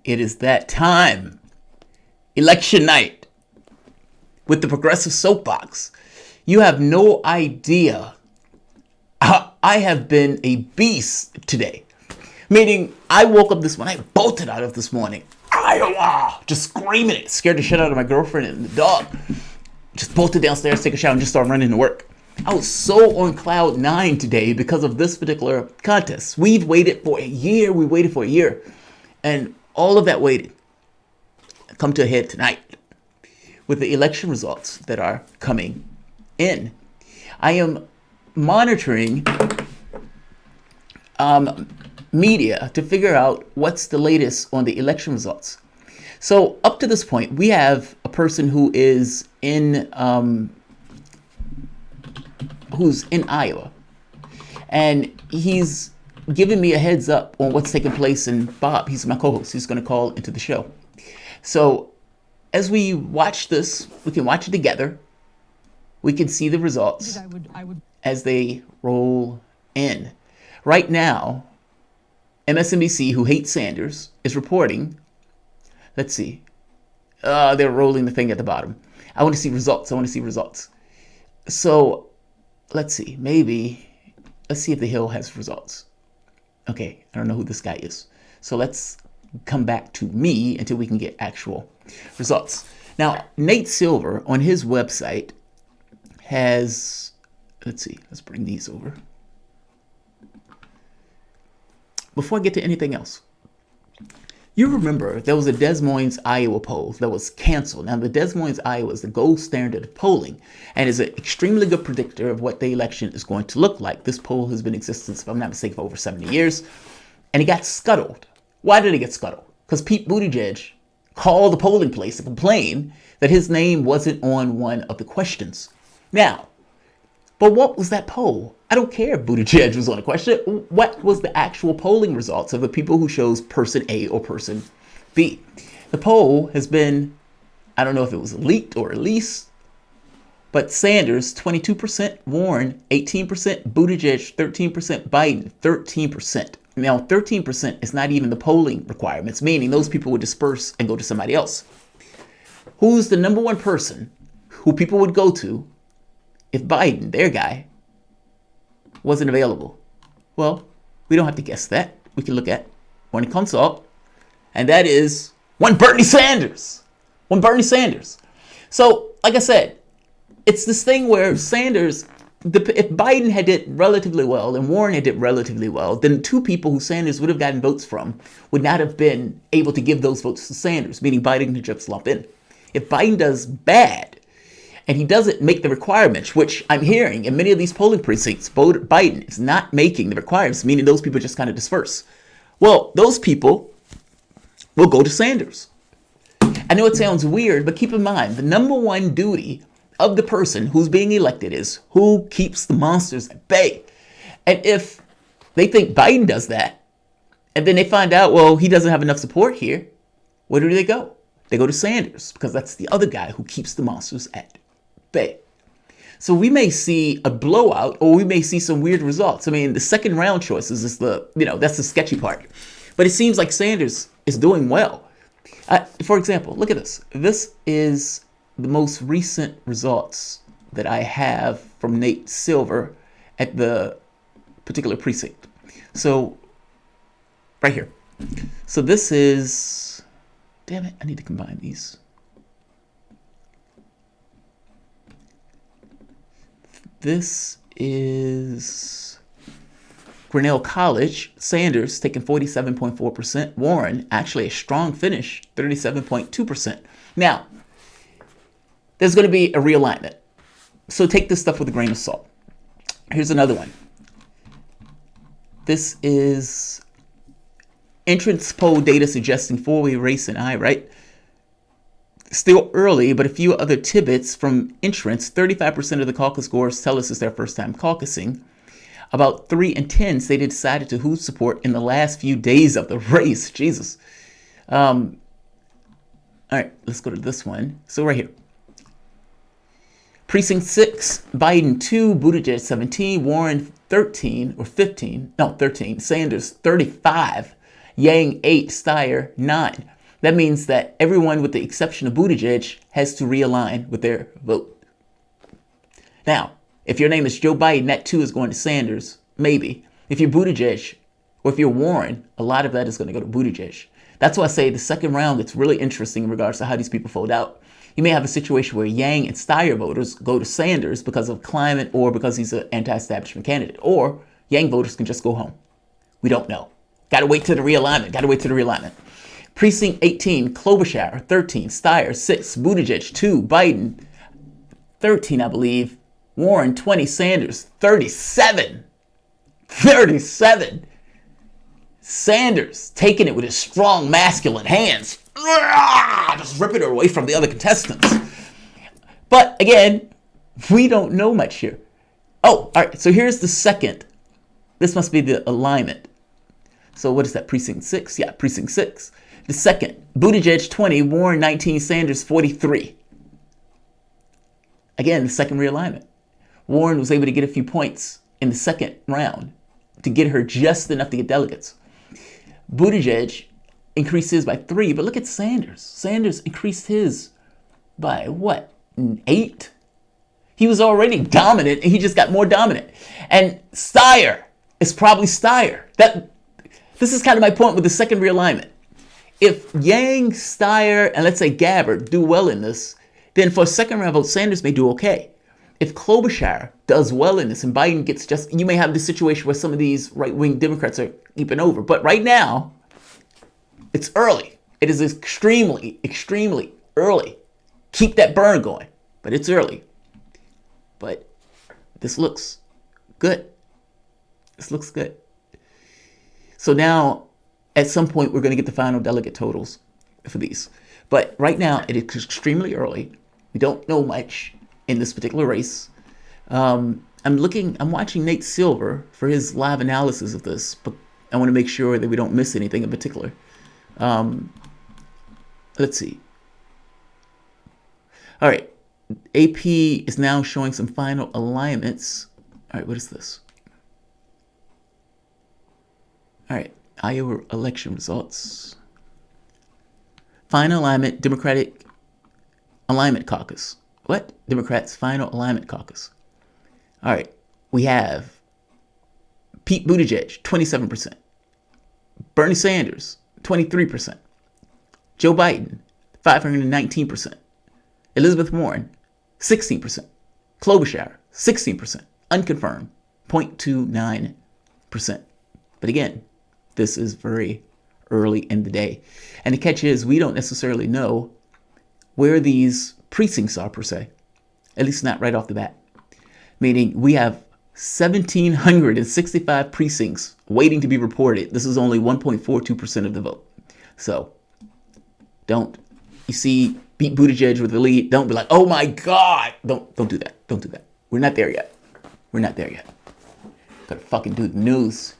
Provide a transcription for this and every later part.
It is that time. Election night with the Progressive Soapbox. You have no idea. I have been a beast today. Meaning, I woke up this morning, I bolted out of this morning. Iowa! Just screaming it. Scared the shit out of my girlfriend and the dog. Just bolted downstairs, take a shower, and just started running to work. I was so on cloud 9 today because of this particular contest. We've waited for a year. We waited for a year. And all of that waited come to a head tonight with the election results that are coming in. I am monitoring media to figure out what's the latest on the election results. So up to this point, we have a person who is who's in Iowa, and he's giving me a heads up on what's taking place. And Bob, he's my co-host, he's going to call into the show. So as we watch this, we can watch it together. We can see the results as they roll in. Right now, MSNBC, who hates Sanders, is reporting. Let's see. They're rolling the thing at the bottom. I want to see results. So let's see. Let's see if The Hill has results. Okay, I don't know who this guy is. So let's come back to me until we can get actual results. Now, Nate Silver on his website has, let's bring these over. Before I get to anything else, you remember there was a Des Moines, Iowa poll that was canceled. Now, the Des Moines, Iowa is the gold standard of polling and is an extremely good predictor of what the election is going to look like. This poll has been in existence, if I'm not mistaken, for over 70 years, and it got scuttled. Why did it get scuttled? Because Pete Buttigieg called the polling place to complain that his name wasn't on one of the questions. Now, but what was that poll? I don't care if Buttigieg was on a question. What was the actual polling results of the people who chose person A or person B? The poll has been, I don't know if it was leaked or released, but Sanders, 22%, Warren, 18%, Buttigieg, 13%, Biden, 13%. Now, 13% is not even the polling requirements, meaning those people would disperse and go to somebody else. Who's the number one person who people would go to if Biden, their guy, wasn't available? Well, we don't have to guess that. We can look at one consult, and that is one Bernie Sanders. So, like I said, it's this thing where Sanders, if Biden had did relatively well and Warren had did relatively well, then two people who Sanders would have gotten votes from would not have been able to give those votes to Sanders, meaning Biden could just lump in. If Biden does bad, and he doesn't make the requirements, which I'm hearing in many of these polling precincts, Biden is not making the requirements, meaning those people just kind of disperse. Well, those people will go to Sanders. I know it sounds weird, but keep in mind, the number one duty of the person who's being elected is who keeps the monsters at bay. And if they think Biden does that, and then they find out, well, he doesn't have enough support here, where do they go? They go to Sanders, because that's the other guy who keeps the monsters at bay. So we may see a blowout, or we may see some weird results. I mean, the second round choices is that's the sketchy part. But it seems like Sanders is doing well. For example, look at this. This is the most recent results that I have from Nate Silver at the particular precinct. So right here. So this is, damn it, I need to combine these. This is Grinnell College. Sanders taking 47.4%. Warren, actually a strong finish, 37.2%. Now, there's going to be a realignment. So take this stuff with a grain of salt. Here's another one. This is entrance poll data suggesting four-way race in Iowa, right? Still early, but a few other tidbits from entrance. 35% of the caucus goers tell us it's their first time caucusing. About 3 in 10 say they decided to who support in the last few days of the race. Jesus. All right, let's go to this one. So right here. Precinct 6, Biden 2, Buttigieg 17, Warren 13 or 15, no 13, Sanders 35, Yang 8, Steyer 9. That means that everyone with the exception of Buttigieg has to realign with their vote. Now, if your name is Joe Biden, that too is going to Sanders, maybe. If you're Buttigieg, or if you're Warren, a lot of that is going to go to Buttigieg. That's why I say the second round gets really interesting in regards to how these people fold out. You may have a situation where Yang and Steyer voters go to Sanders because of climate or because he's an anti-establishment candidate. Or Yang voters can just go home. We don't know. Got to wait till the realignment. Precinct 18, Klobuchar, 13, Steyer, 6, Buttigieg, 2, Biden, 13, I believe. Warren, 20, Sanders, 37. 37. Sanders taking it with his strong masculine hands. Just ripping it away from the other contestants. But again, we don't know much here. Oh, all right. So here's the second. This must be the alignment. So what is that? Precinct 6? Yeah, Precinct 6. The second, Buttigieg 20, Warren 19, Sanders 43. Again, the second realignment. Warren was able to get a few points in the second round to get her just enough to get delegates. Buttigieg increased his by 3, but look at Sanders. Sanders increased his by what? 8? He was already dominant and he just got more dominant. And Steyer is probably Steyer. This is kind of my point with the second realignment. If Yang, Steyer, and let's say Gabbard do well in this, then for a second round vote, Sanders may do okay. If Klobuchar does well in this and Biden gets just, you may have this situation where some of these right-wing Democrats are keeping over. But right now, it's early. It is extremely, extremely early. Keep that burn going. But it's early. But this looks good. This looks good. So now, at some point, we're going to get the final delegate totals for these. But right now, it is extremely early. We don't know much in this particular race. I'm watching Nate Silver for his live analysis of this, but I want to make sure that we don't miss anything in particular. Let's see. All right. AP is now showing some final alignments. All right, what is this? All right, Iowa election results. Final alignment, Democratic Alignment Caucus. What? Democrats' Final Alignment Caucus. All right, we have Pete Buttigieg, 27%. Bernie Sanders, 23%. Joe Biden, 519%. Elizabeth Warren, 16%. Klobuchar, 16%. Unconfirmed, 0.29%. But again, this is very early in the day. And the catch is we don't necessarily know where these precincts are per se, at least not right off the bat. Meaning we have 1,765 precincts waiting to be reported. This is only 1.42% of the vote. So you see Pete Buttigieg with the lead, don't be like, oh my God. Don't do that. Don't do that. We're not there yet. Gotta fucking do the news.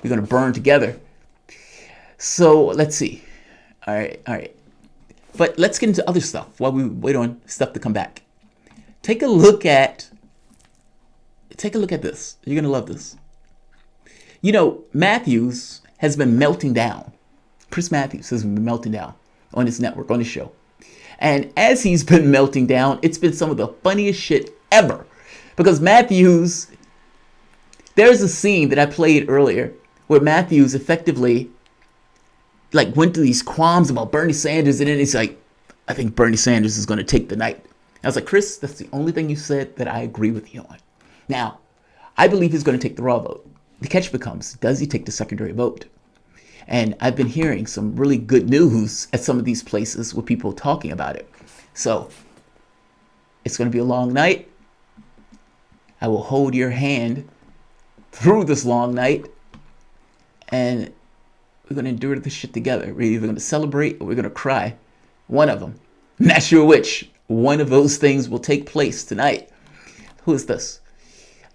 We're going to burn together. So let's see. All right. But let's get into other stuff while we wait on stuff to come back. Take a look at this. You're going to love this. You know, Matthews has been melting down. Chris Matthews has been melting down on his network, on his show. And as he's been melting down, it's been some of the funniest shit ever. Because Matthews, there's a scene that I played earlier where Matthews effectively went through these qualms about Bernie Sanders, and then he's like, I think Bernie Sanders is going to take the night. I was like, Chris, that's the only thing you said that I agree with you on. Now, I believe he's going to take the raw vote. The catch becomes, does he take the secondary vote? And I've been hearing some really good news at some of these places with people talking about it. So, it's going to be a long night. I will hold your hand through this long night. And we're going to endure this shit together. We're either going to celebrate or we're going to cry. One of them. Not sure which. One of those things will take place tonight. Who is this?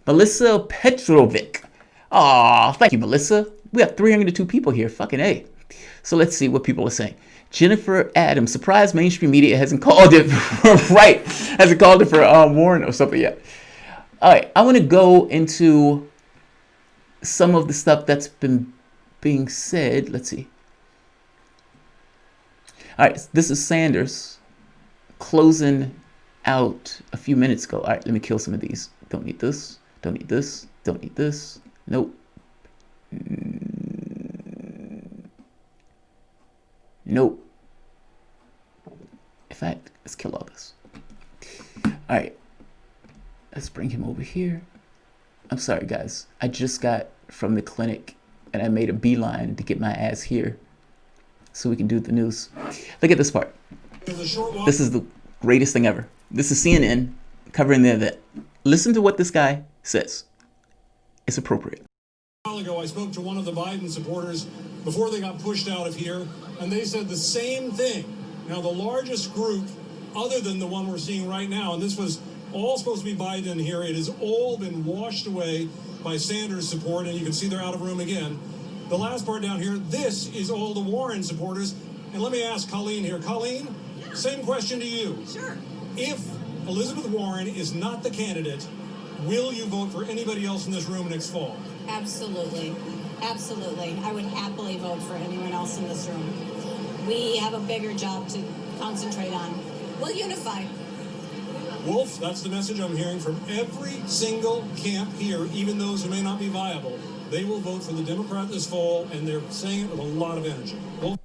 Melissa Petrovic. Aw, thank you, Melissa. We have 302 people here. Fucking A. So let's see what people are saying. Jennifer Adams. Surprised mainstream media hasn't called it right. Hasn't called it for Warren or something yet. All right. I want to go into some of the stuff that's been being said. Let's see. All right, this is Sanders closing out a few minutes ago. All right, let me kill some of these. Don't need this. Don't need this. Don't need this. Nope. Nope. In fact, let's kill all this. All right. Let's bring him over here. I'm sorry, guys. I just got from the clinic and I made a beeline to get my ass here so we can do the news. Look at this part. This is the greatest thing ever. This is CNN covering the event. Listen to what this guy says. It's appropriate. A while ago, I spoke to one of the Biden supporters before they got pushed out of here, and they said the same thing. Now, the largest group, other than the one we're seeing right now, and this was all supposed to be Biden here, it has all been washed away by Sanders support, and you can see they're out of room again. The last part down here, this is all the Warren supporters. And let me ask Colleen here. Colleen, same question to you. Sure. If Elizabeth Warren is not the candidate, will you vote for anybody else in this room next fall? Absolutely. Absolutely. I would happily vote for anyone else in this room. We have a bigger job to concentrate on. We'll unify. Wolf, that's the message I'm hearing from every single camp here, even those who may not be viable. They will vote for the Democrat this fall, and they're saying it with a lot of energy. Wolf.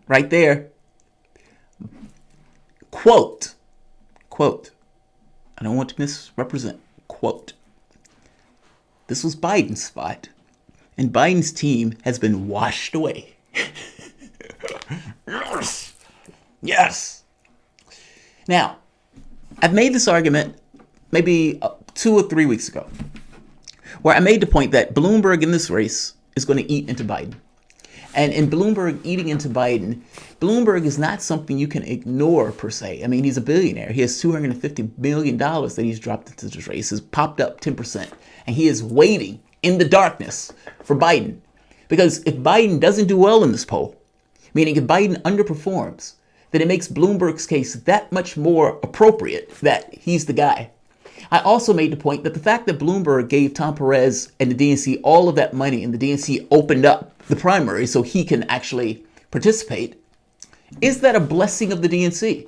Right there. Quote. I don't want to misrepresent. Quote. This was Biden's spot, and Biden's team has been washed away. Yes. Now, I've made this argument maybe 2 or 3 weeks ago, where I made the point that Bloomberg in this race is going to eat into Biden. And in Bloomberg eating into Biden, Bloomberg is not something you can ignore per se. I mean, he's a billionaire. He has $250 million that he's dropped into this race. Has popped up 10%. And he is waiting in the darkness for Biden. Because if Biden doesn't do well in this poll, meaning if Biden underperforms, then it makes Bloomberg's case that much more appropriate that he's the guy. I also made the point that the fact that Bloomberg gave Tom Perez and the DNC all of that money and the DNC opened up the primary so he can actually participate, is that a blessing of the DNC?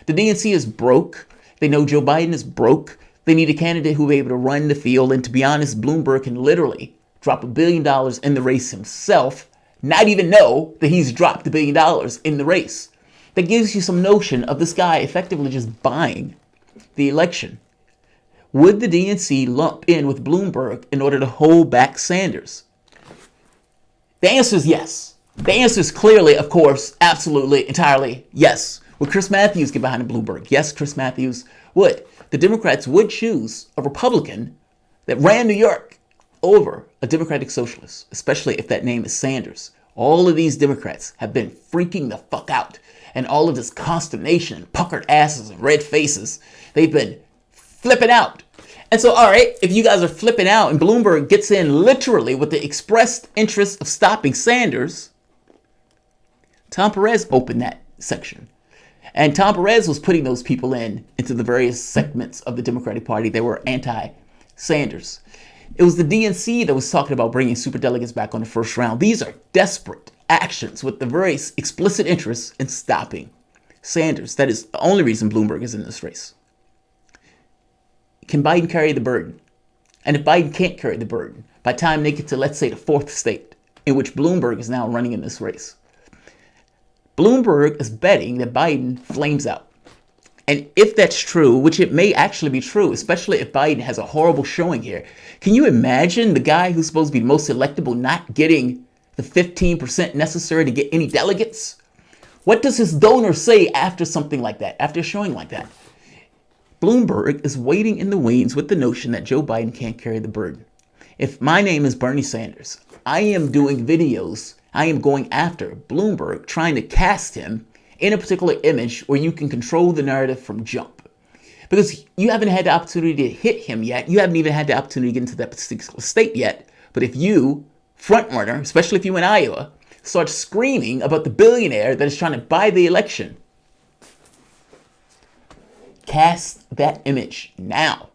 The DNC is broke. They know Joe Biden is broke. They need a candidate who will be able to run the field. And to be honest, Bloomberg can literally drop $1 billion in the race himself, not even know that he's dropped $1 billion in the race. That gives you some notion of this guy effectively just buying the election. Would the DNC lump in with Bloomberg in order to hold back Sanders? The answer is yes. The answer is clearly, of course, absolutely, entirely yes. Would Chris Matthews get behind Bloomberg? Yes, Chris Matthews would. The Democrats would choose a Republican that ran New York over a Democratic Socialist, especially if that name is Sanders. All of these Democrats have been freaking the fuck out. And all of this consternation and puckered asses and red faces, they've been flipping out. And so, all right, if you guys are flipping out and Bloomberg gets in literally with the expressed interest of stopping Sanders, Tom Perez opened that section. And Tom Perez was putting those people into the various segments of the Democratic Party that were anti-Sanders. It was the DNC that was talking about bringing superdelegates back on the first round. These are desperate actions with the very explicit interest in stopping Sanders. That is the only reason Bloomberg is in this race. Can Biden carry the burden? And if Biden can't carry the burden, by the time they get to, let's say, the 4th state, in which Bloomberg is now running in this race, Bloomberg is betting that Biden flames out. And if that's true, which it may actually be true, especially if Biden has a horrible showing here, can you imagine the guy who's supposed to be most electable not getting the 15% necessary to get any delegates? What does his donor say after something like that, after a showing like that? Bloomberg is waiting in the wings with the notion that Joe Biden can't carry the burden. If my name is Bernie Sanders, I am doing videos, I am going after Bloomberg, trying to cast him in a particular image where you can control the narrative from jump. Because you haven't had the opportunity to hit him yet. You haven't even had the opportunity to get into that particular state yet. But if you, frontrunner, especially if you in Iowa, start screaming about the billionaire that is trying to buy the election, cast that image now.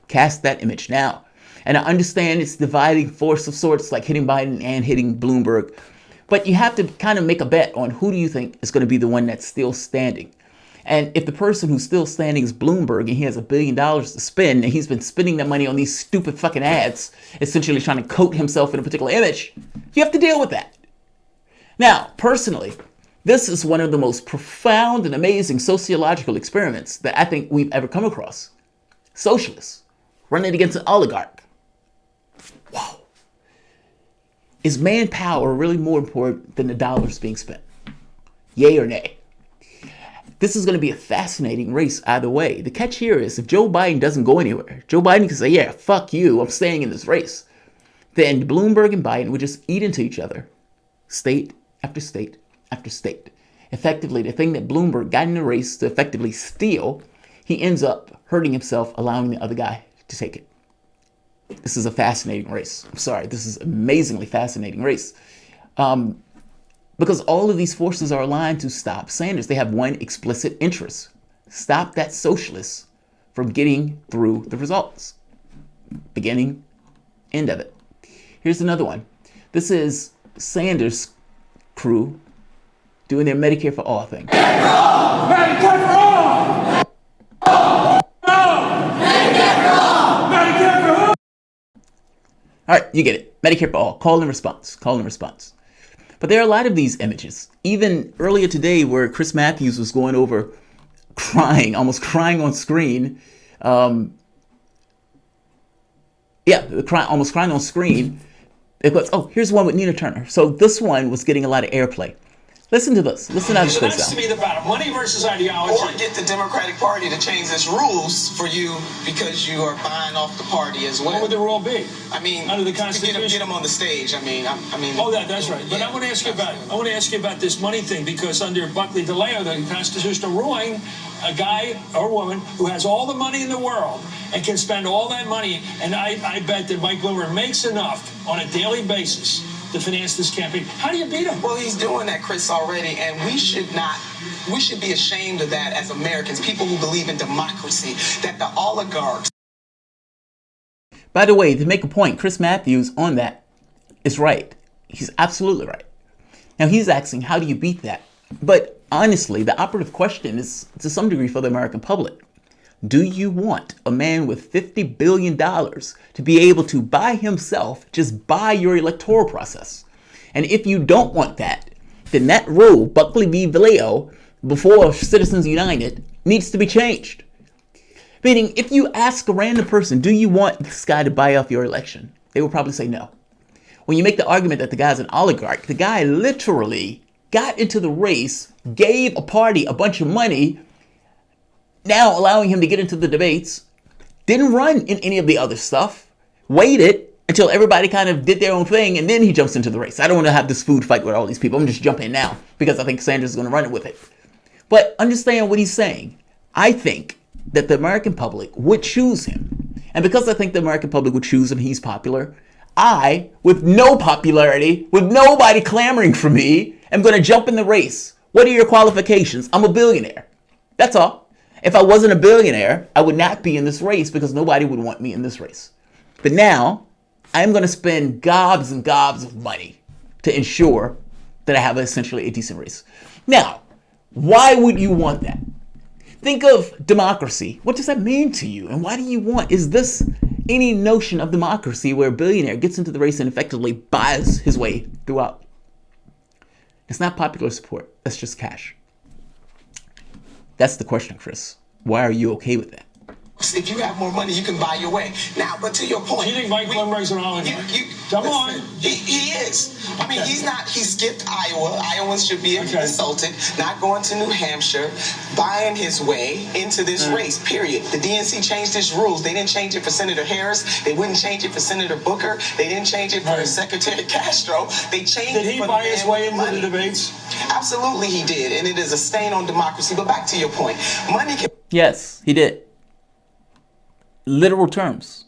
Cast that image now. And I understand it's dividing force of sorts, like hitting Biden and hitting Bloomberg. But you have to kind of make a bet on who do you think is going to be the one that's still standing. And if the person who's still standing is Bloomberg and he has $1 billion to spend and he's been spending that money on these stupid fucking ads, essentially trying to coat himself in a particular image, you have to deal with that. Now, personally, this is one of the most profound and amazing sociological experiments that I think we've ever come across. Socialists running against an oligarch. Wow. Is manpower really more important than the dollars being spent? Yay or nay? This is going to be a fascinating race either way. The catch here is if Joe Biden doesn't go anywhere, Joe Biden can say, yeah, fuck you, I'm staying in this race. Then Bloomberg and Biden would just eat into each other. State after state after state. Effectively, the thing that Bloomberg got in the race to effectively steal, he ends up hurting himself, allowing the other guy to take it. This is a fascinating race. I'm sorry, this is an amazingly fascinating race. Because all of these forces are aligned to stop Sanders. They have one explicit interest. Stop that socialist from getting through the results. Beginning, end of it. Here's another one. This is Sanders' crew doing their Medicare for All thing. Medicare for all! All right, you get it. Medicare for all. Call and response. Call and response. But there are a lot of these images. Even earlier today where Chris Matthews was going over crying, almost crying on screen. Almost crying on screen. Because, here's one with Nina Turner. So this one was getting a lot of airplay. Listen to this. Listen how this goes down. So that's to me the battle. Money versus ideology. Or get the Democratic Party to change its rules for you because you are buying off the party as well. What would the rule be? I mean, under the Constitution, get them on the stage. I mean. Oh, that's right. But I want to ask you about this money thing because under Buckley DeLeo, the constitutional ruling, a guy or woman who has all the money in the world and can spend all that money, and I bet that Mike Bloomberg makes enough on a daily basis to finance this campaign. How do you beat him? Well, he's doing that, Chris, already, and we should be ashamed of that as Americans, people who believe in democracy, that the oligarchs. By the way, to make a point, Chris Matthews on that is right. He's absolutely right. Now, he's asking, how do you beat that? But honestly, the operative question is, to some degree, for the American public. Do you want a man with $50 billion to be able to, by himself, just buy your electoral process? And if you don't want that, then that rule, Buckley v. DeLeo, before Citizens United, needs to be changed. Meaning, if you ask a random person, do you want this guy to buy off your election? They will probably say no. When you make the argument that the guy's an oligarch, the guy literally got into the race, gave a party a bunch of money, now allowing him to get into the debates, didn't run in any of the other stuff, waited until everybody kind of did their own thing, and then he jumps into the race. I don't want to have this food fight with all these people. I'm just jumping in now because I think Sanders is going to run it with it. But understand what he's saying. I think that the American public would choose him. And because I think the American public would choose him, he's popular, I, with no popularity, with nobody clamoring for me, am going to jump in the race. What are your qualifications? I'm a billionaire. That's all. If I wasn't a billionaire, I would not be in this race because nobody would want me in this race. But now, I'm going to spend gobs and gobs of money to ensure that I have essentially a decent race. Now, why would you want that? Think of democracy. What does that mean to you? And why do you want? Is this any notion of democracy where a billionaire gets into the race and effectively buys his way throughout? It's not popular support. That's just cash. That's the question, Chris. Why are you okay with that? If you have more money, you can buy your way. Now, but to your point, You think Mike Bloomberg's an oligarch? Come on. He is. I mean, he's not. He skipped Iowa. Iowans should be insulted. Not going to New Hampshire, buying his way into this race. Period. The DNC changed its rules. They didn't change it for Senator Harris. They wouldn't change it for Senator Booker. They didn't change it for Secretary Castro. They changed it. Did he buy his way into the debates? Absolutely, he did, and it is a stain on democracy. But back to your point, money can. Yes, he did. Literal terms.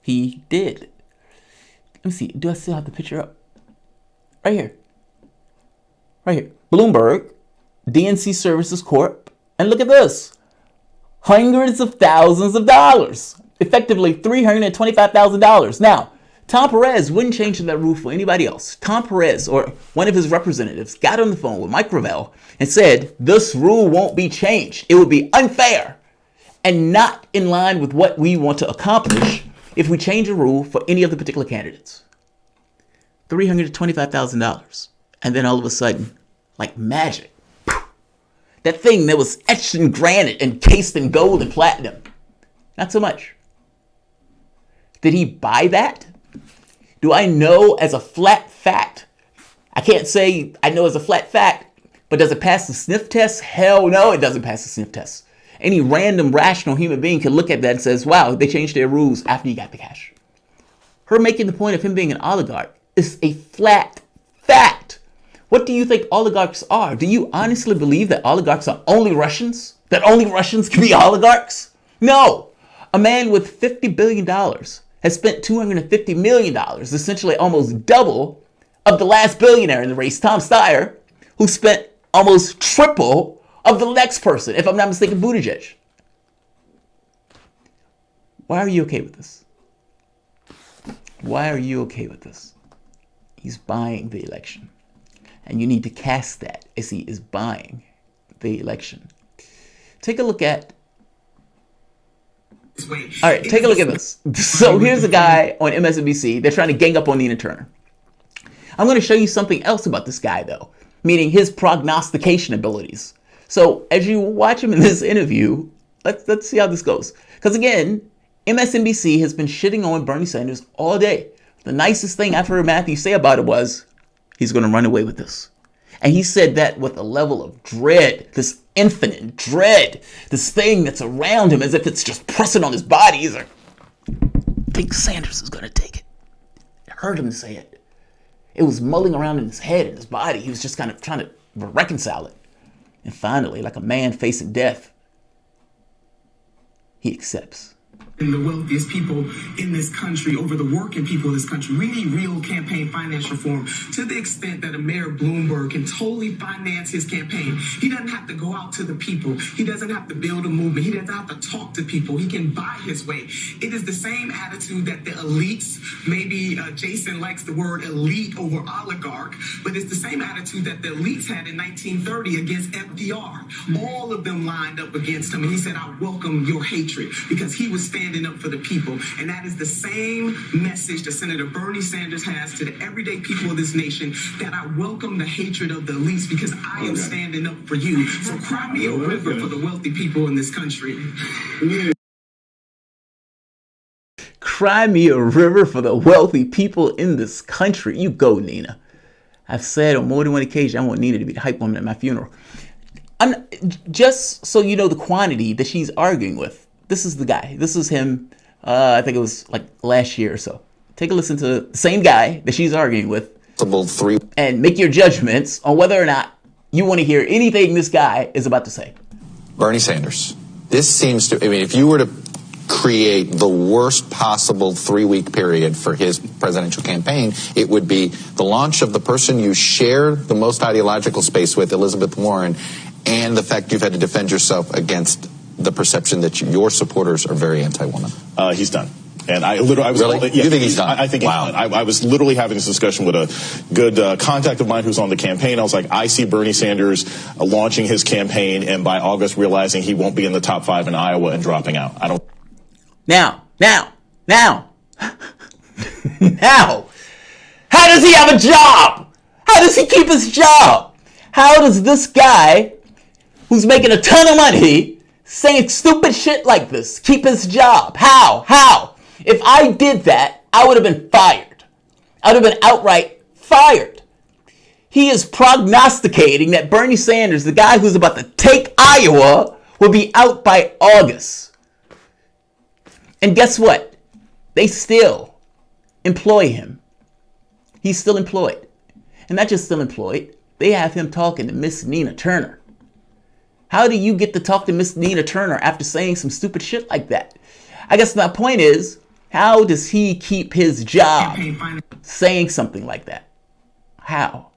He did. Let me see. Do I still have the picture up? Right here. Right here. Bloomberg, DNC Services Corp. And look at this. Hundreds of thousands of dollars. Effectively $325,000. Now, Tom Perez wouldn't change that rule for anybody else. Tom Perez, or one of his representatives, got on the phone with Mike Gravel and said, this rule won't be changed. It would be unfair and not in line with what we want to accomplish if we change a rule for any of the particular candidates. $325,000. And then all of a sudden, like magic, that thing that was etched in granite and cased in gold and platinum, not so much. Did he buy that? Do I know as a flat fact? I can't say I know as a flat fact, but does it pass the sniff test? Hell no, it doesn't pass the sniff test. Any random rational human being can look at that and says, wow, they changed their rules after you got the cash. Her making the point of him being an oligarch is a flat fact. What do you think oligarchs are? Do you honestly believe that oligarchs are only Russians? That only Russians can be oligarchs? No. A man with $50 billion has spent $250 million, essentially almost double of the last billionaire in the race, Tom Steyer, who spent almost triple of the next person, if I'm not mistaken, Buttigieg. Why are you okay with this? Why are you okay with this? He's buying the election. And you need to cast that as he is buying the election. Take a look at All right, take a look at this. So here's a guy on MSNBC. They're trying to gang up on Nina Turner. I'm going to show you something else about this guy, though, meaning his prognostication abilities. So as you watch him in this interview, let's see how this goes. Because again, MSNBC has been shitting on Bernie Sanders all day. The nicest thing I've heard Matthew say about it was, he's going to run away with this. And he said that with a level of dread, this infinite dread, this thing that's around him as if it's just pressing on his body. He's like, I think Sanders is going to take it. I heard him say it. It was mulling around in his head and his body. He was just kind of trying to reconcile it. And finally, like a man facing death, he accepts. And the wealthiest people in this country, over the working people in this country. We need real campaign finance reform to the extent that a Mayor Bloomberg can totally finance his campaign. He doesn't have to go out to the people. He doesn't have to build a movement. He doesn't have to talk to people. He can buy his way. It is the same attitude that the elites, maybe Jason likes the word elite over oligarch, but it's the same attitude that the elites had in 1930 against FDR. All of them lined up against him, and he said, I welcome your hatred, because he was standing up for the people. And that is the same message that Senator Bernie Sanders has to the everyday people of this nation, that I welcome the hatred of the elites because I am standing up for you. So cry me a river for the wealthy people in this country. Cry me a river for the wealthy people in this country. You go, Nina. I've said on more than one occasion, I want Nina to be the hype woman at my funeral. I'm just so you know the quantity that she's arguing with. This is the guy. This is him. I think it was like last year or so. Take a listen to the same guy that she's arguing with. And make your judgments on whether or not you want to hear anything this guy is about to say. Bernie Sanders. This seems to, I mean, if you were to create the worst possible 3-week period for his presidential campaign, it would be the launch of the person you share the most ideological space with, Elizabeth Warren, and the fact you've had to defend yourself against the perception that your supporters are very anti-woman. He's done. And I was really? Yeah, you think he's done? I think he's done. I was literally having this discussion with a good contact of mine who's on the campaign. I was like, I see Bernie Sanders launching his campaign and by August realizing he won't be in the top 5 in Iowa and dropping out. I don't. Now. How does he have a job? How does he keep his job? How does this guy who's making a ton of money saying stupid shit like this keep his job? How? If I did that, I would have been fired. I would have been outright fired. He is prognosticating that Bernie Sanders, the guy who's about to take Iowa, will be out by August. And guess what? They still employ him. He's still employed. And not just still employed, they have him talking to Miss Nina Turner. How do you get to talk to Miss Nina Turner after saying some stupid shit like that? I guess my point is, how does he keep his job saying something like that? How?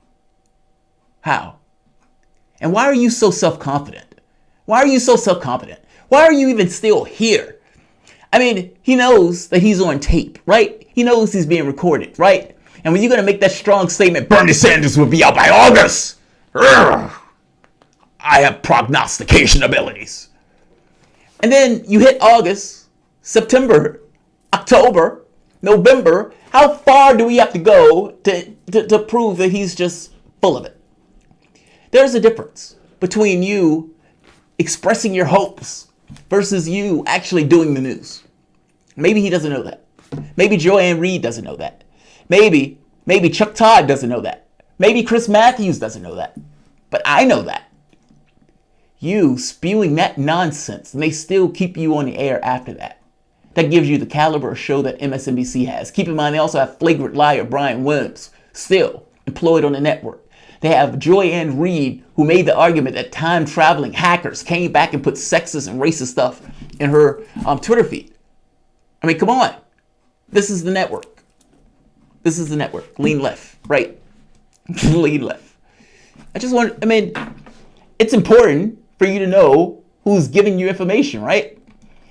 And why are you so self-confident? Why are you even still here? I mean, he knows that he's on tape, right? He knows he's being recorded, right? And when you're going to make that strong statement, Bernie Sanders will be out by August. I have prognostication abilities. And then you hit August, September, October, November. How far do we have to go to prove that he's just full of it? There's a difference between you expressing your hopes versus you actually doing the news. Maybe he doesn't know that. Maybe Joanne Reed doesn't know that. Maybe Chuck Todd doesn't know that. Maybe Chris Matthews doesn't know that. But I know that. You spewing that nonsense, and they still keep you on the air after that. That gives you the caliber of show that MSNBC has. Keep in mind, they also have flagrant liar Brian Williams still employed on the network. They have Joanne Reed, who made the argument that time-traveling hackers came back and put sexist and racist stuff in her Twitter feed. I mean, come on. This is the network. This is the network. Lean left, right? Lean left. It's important for you to know who's giving you information, right?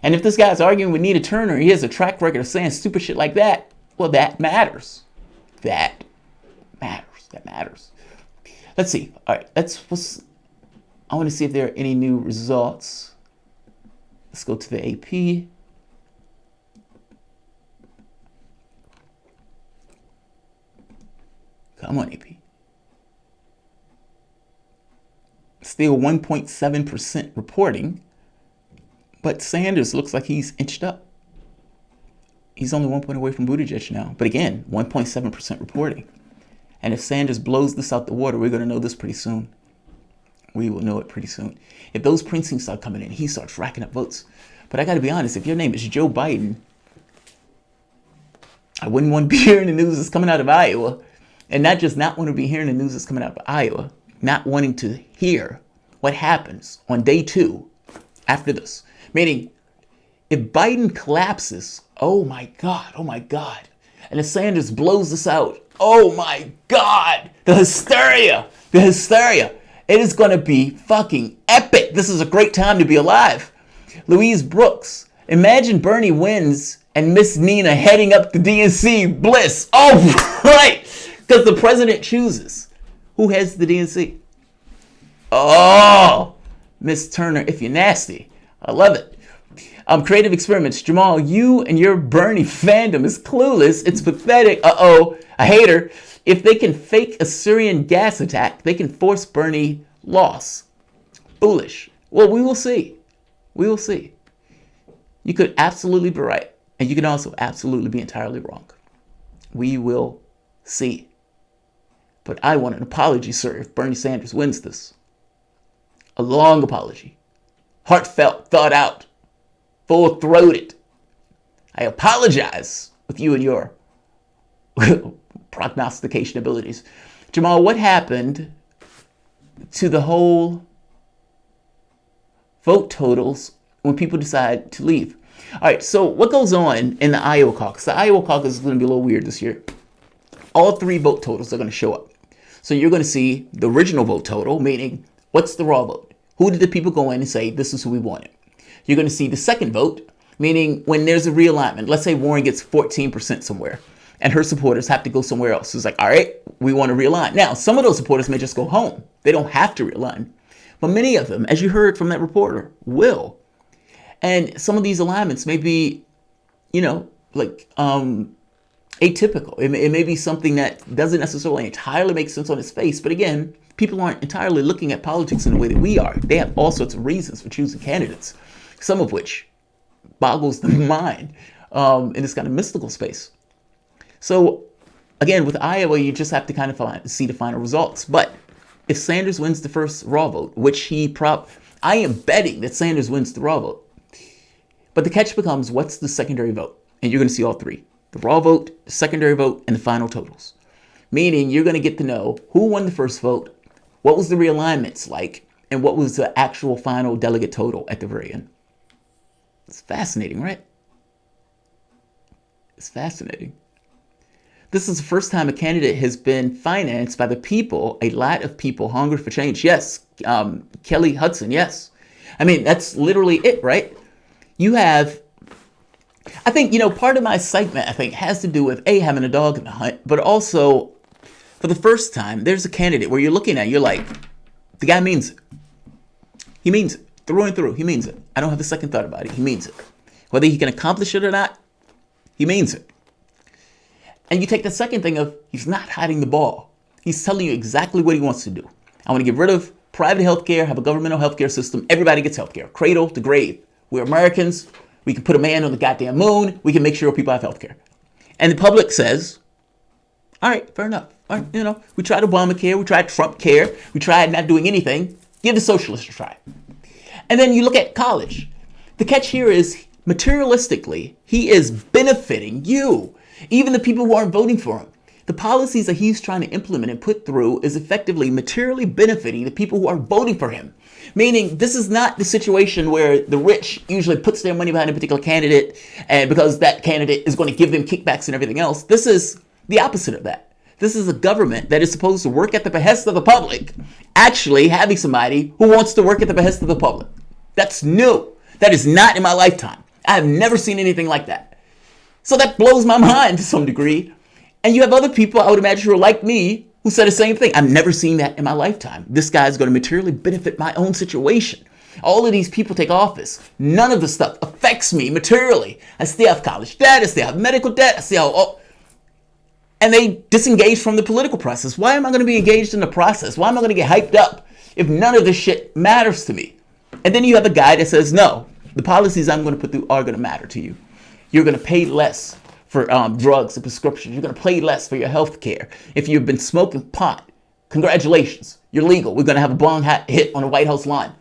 And if this guy's arguing with Nina Turner, he has a track record of saying stupid shit like that, well, that matters. That matters. Let's see. All right, I want to see if there are any new results. Let's go to the AP. Come on, AP. Still 1.7% reporting, but Sanders looks like he's inched up. He's only 1 point away from Buttigieg now. But again, 1.7% reporting. And if Sanders blows this out the water, we're going to know this pretty soon. We will know it pretty soon. If those precincts start coming in, he starts racking up votes. But I got to be honest, if your name is Joe Biden, I wouldn't want to be hearing the news that's coming out of Iowa. And not just not want to be hearing the news that's coming out of Iowa, not wanting to hear what happens on day 2 after this. Meaning, if Biden collapses, oh my God. And if Sanders blows this out, oh my God, the hysteria. It is going to be fucking epic. This is a great time to be alive. Louise Brooks, imagine Bernie wins and Miss Nina heading up the DNC bliss. Oh, right. Because the president chooses who heads the DNC. Oh, Miss Turner, if you're nasty. I love it. Creative experiments. Jamal, you and your Bernie fandom is clueless. It's pathetic. Uh-oh, a hater. If they can fake a Syrian gas attack, they can force Bernie loss. Foolish. Well, we will see. We will see. You could absolutely be right. And you can also absolutely be entirely wrong. We will see. But I want an apology, sir, if Bernie Sanders wins this. A long apology. Heartfelt, thought out, full-throated. I apologize with you and your prognostication abilities. Jamal, what happened to the whole vote totals when people decide to leave? All right, so what goes on in the Iowa caucus? The Iowa caucus is going to be a little weird this year. All 3 vote totals are going to show up. So you're going to see the original vote total, meaning what's the raw vote? Who did the people go in and say, this is who we wanted? You're going to see the second vote, meaning when there's a realignment. Let's say Warren gets 14% somewhere and her supporters have to go somewhere else. So it's like, all right, we want to realign. Now, some of those supporters may just go home. They don't have to realign. But many of them, as you heard from that reporter, will. And some of these alignments may be, atypical. It may be something that doesn't necessarily entirely make sense on its face. But again, people aren't entirely looking at politics in the way that we are. They have all sorts of reasons for choosing candidates, some of which boggles the mind in this kind of mystical space. So again, with Iowa, you just have to kind of see the final results. But if Sanders wins the first raw vote, which I am betting that Sanders wins the raw vote. But the catch becomes, what's the secondary vote? And you're going to see all 3. The raw vote, the secondary vote, and the final totals. Meaning you're going to get to know who won the first vote, what was the realignments like, and what was the actual final delegate total at the very end. It's fascinating, right? It's fascinating. This is the first time a candidate has been financed by the people, a lot of people hungry for change. Yes, Kelly Hudson, yes. I mean, that's literally it, right? You have I think, part of my excitement, I think, has to do with, A, having a dog in the hunt, but also, for the first time, there's a candidate where you're looking at, you're like, the guy means it. He means it. Through and through, he means it. I don't have a second thought about it. He means it. Whether he can accomplish it or not, he means it. And you take the second thing of, he's not hiding the ball. He's telling you exactly what he wants to do. I want to get rid of private healthcare, have a governmental healthcare system. Everybody gets healthcare, cradle to grave. We're Americans. We can put a man on the goddamn moon. We can make sure people have healthcare. And the public says, all right, fair enough. All right, we tried Obamacare. We tried Trump care. We tried not doing anything. Give the socialists a try. And then you look at college. The catch here is, materialistically, he is benefiting you, even the people who aren't voting for him. The policies that he's trying to implement and put through is effectively materially benefiting the people who are voting for him. Meaning, this is not the situation where the rich usually puts their money behind a particular candidate and because that candidate is going to give them kickbacks and everything else. This is the opposite of that. This is a government that is supposed to work at the behest of the public, actually having somebody who wants to work at the behest of the public. That's new. That is not in my lifetime. I have never seen anything like that. So that blows my mind to some degree. And you have other people, I would imagine, who are like me, who said the same thing. I've never seen that in my lifetime. This guy's going to materially benefit my own situation. All of these people take office. None of the stuff affects me materially. I still have college debt. I still have medical debt. I still have and they disengage from the political process. Why am I going to be engaged in the process? Why am I going to get hyped up if none of this shit matters to me? And then you have a guy that says, no, the policies I'm going to put through are going to matter to you. You're going to pay less for drugs and prescriptions. You're going to pay less for your health care. If you've been smoking pot, congratulations, you're legal. We're going to have a bong hit on the White House lawn.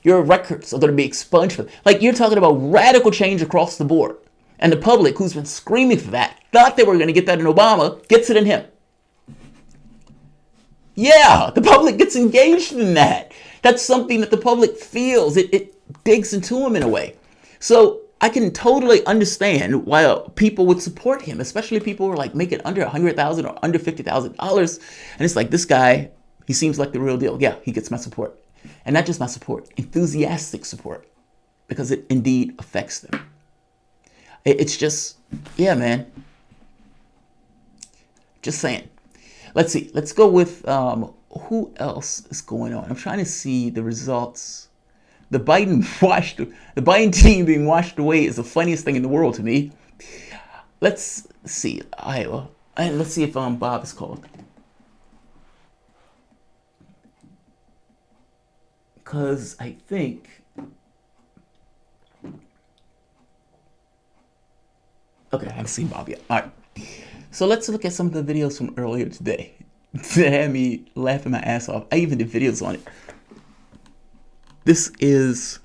Your records are going to be expunged. Like, you're talking about radical change across the board. And the public, who's been screaming for that, thought they were going to get that in Obama, gets it in him. Yeah, the public gets engaged in that. That's something that the public feels. It digs into him in a way. So I can totally understand why people would support him, especially people who are like making under $100,000 or under $50,000. And it's like, this guy, he seems like the real deal. Yeah, he gets my support. And not just my support, enthusiastic support, because it indeed affects them. It's just, yeah, man. Just saying. Let's see. Let's go with who else is going on. I'm trying to see the results. The Biden team being washed away is the funniest thing in the world to me. Let's see. Iowa. And let's see if Bob is called. Because I think... Okay, I haven't seen Bob yet. All right. So let's look at some of the videos from earlier today. That had me laughing my ass off. I even did videos on it. This is...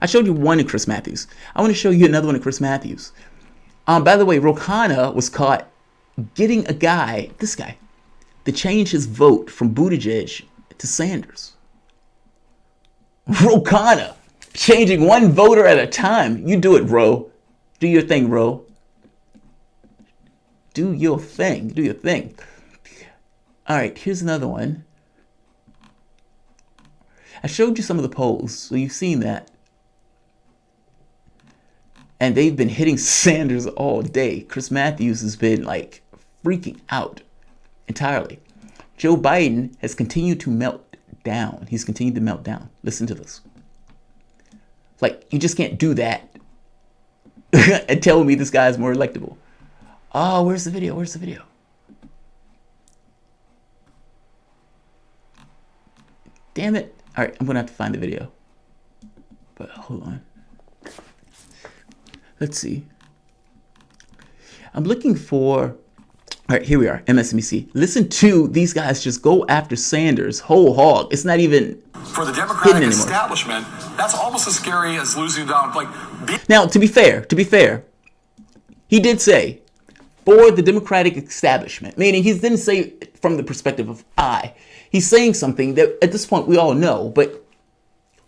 I showed you one of Chris Matthews. I want to show you another one of Chris Matthews. By the way, Ro Khanna was caught getting a guy, this guy, to change his vote from Buttigieg to Sanders. Ro Khanna, changing one voter at a time. You do it, Ro. Do your thing, Ro. Do your thing. Do your thing. All right, here's another one. I showed you some of the polls, so you've seen that. And they've been hitting Sanders all day. Chris Matthews has been like freaking out entirely. Joe Biden has continued to melt down. He's continued to melt down. Listen to this. Like, you just can't do that and tell me this guy is more electable. Oh, where's the video? Where's the video? Damn it. All right, I'm going to have to find the video. But hold on. Let's see. I'm looking for... All right, here we are, MSNBC. Listen to these guys just go after Sanders whole hog. It's not even... For the Democratic establishment, that's almost as scary as losing down. Now, to be fair, he did say, for the Democratic establishment, meaning he didn't say from the perspective of I. He's saying something that at this point we all know, but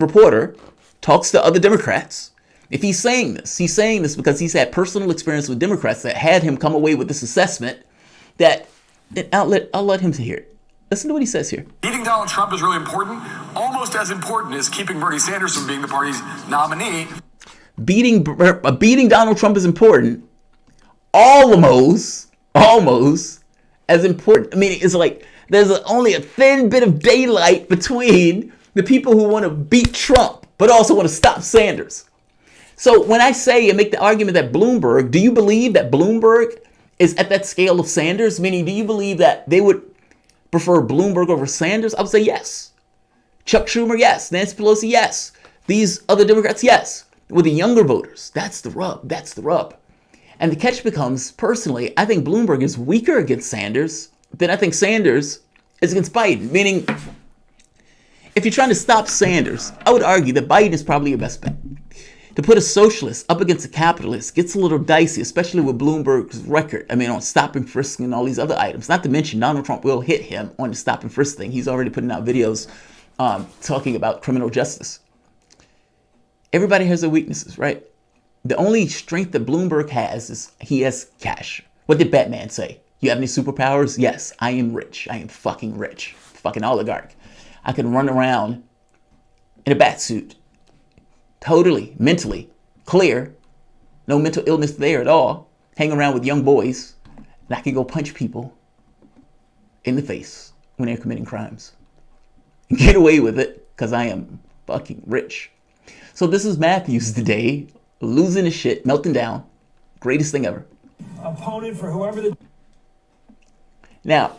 reporter talks to other Democrats. If he's saying this because he's had personal experience with Democrats that had him come away with this assessment that I'll let him hear it. Listen to what he says here. Beating Donald Trump is really important, almost as important as keeping Bernie Sanders from being the party's nominee. beating Donald Trump is important, almost as important. I mean, it's like there's only a thin bit of daylight between the people who want to beat Trump but also want to stop Sanders. So when I say and make the argument that Bloomberg, do you believe that Bloomberg is at that scale of Sanders? Meaning, do you believe that they would prefer Bloomberg over Sanders? I would say yes. Chuck Schumer, yes. Nancy Pelosi, yes. These other Democrats, yes. With the younger voters, that's the rub. That's the rub. And the catch becomes, personally, I think Bloomberg is weaker against Sanders than I think Sanders is against Biden. Meaning, if you're trying to stop Sanders, I would argue that Biden is probably your best bet. To put a socialist up against a capitalist gets a little dicey, especially with Bloomberg's record. I mean, on stop and frisk and all these other items. Not to mention, Donald Trump will hit him on the stop and frisk thing. He's already putting out videos talking about criminal justice. Everybody has their weaknesses, right? The only strength that Bloomberg has is he has cash. What did Batman say? You have any superpowers? Yes, I am rich. I am fucking rich. Fucking oligarch. I can run around in a bat suit. Totally, mentally clear. No mental illness there at all. Hang around with young boys. And I can go punch people in the face when they're committing crimes. Get away with it because I am fucking rich. So this is Matthews today, losing his shit, melting down. Greatest thing ever. Opponent for whoever the... Now,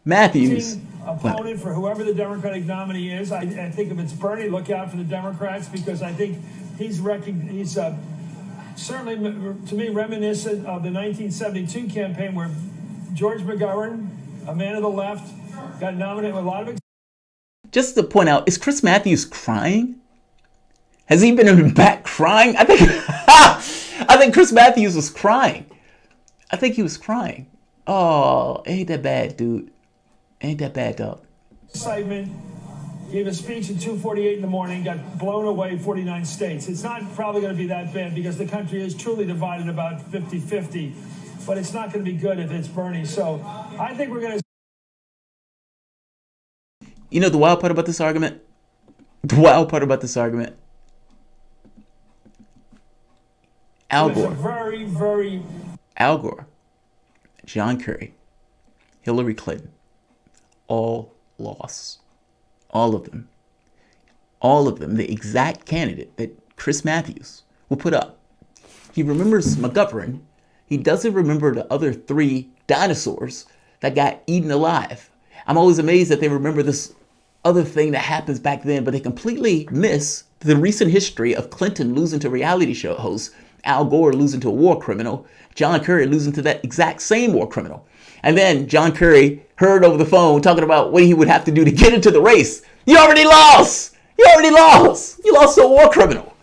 Matthews... Opponent for whoever the Democratic nominee is. I think if it's Bernie, look out for the Democrats because I think he's certainly, to me, reminiscent of the 1972 campaign where George McGovern, a man of the left, got nominated with a lot of... Just to point out, is Chris Matthews crying? Has he been in the back crying? I think Chris Matthews was crying. I think he was crying. Oh, ain't that bad, dude. Ain't that bad, dog. Excitement. Gave a speech at 2:48 in the morning, got blown away 49 states. It's not probably going to be that bad because the country is truly divided about 50-50. But it's not going to be good if it's Bernie. So I think we're going to... You know the wild part about this argument? The wild part about this argument? Al Gore. Al Gore. John Kerry. Hillary Clinton. All lost. All of them. All of them. The exact candidate that Chris Matthews will put up. He remembers McGovern. He doesn't remember the other 3 dinosaurs that got eaten alive. I'm always amazed that they remember this other thing that happens back then, but they completely miss the recent history of Clinton losing to reality show host, Al Gore losing to a war criminal, John Kerry losing to that exact same war criminal. And then John Kerry heard over the phone talking about what he would have to do to get into the race. You already lost! You already lost! You lost to a war criminal.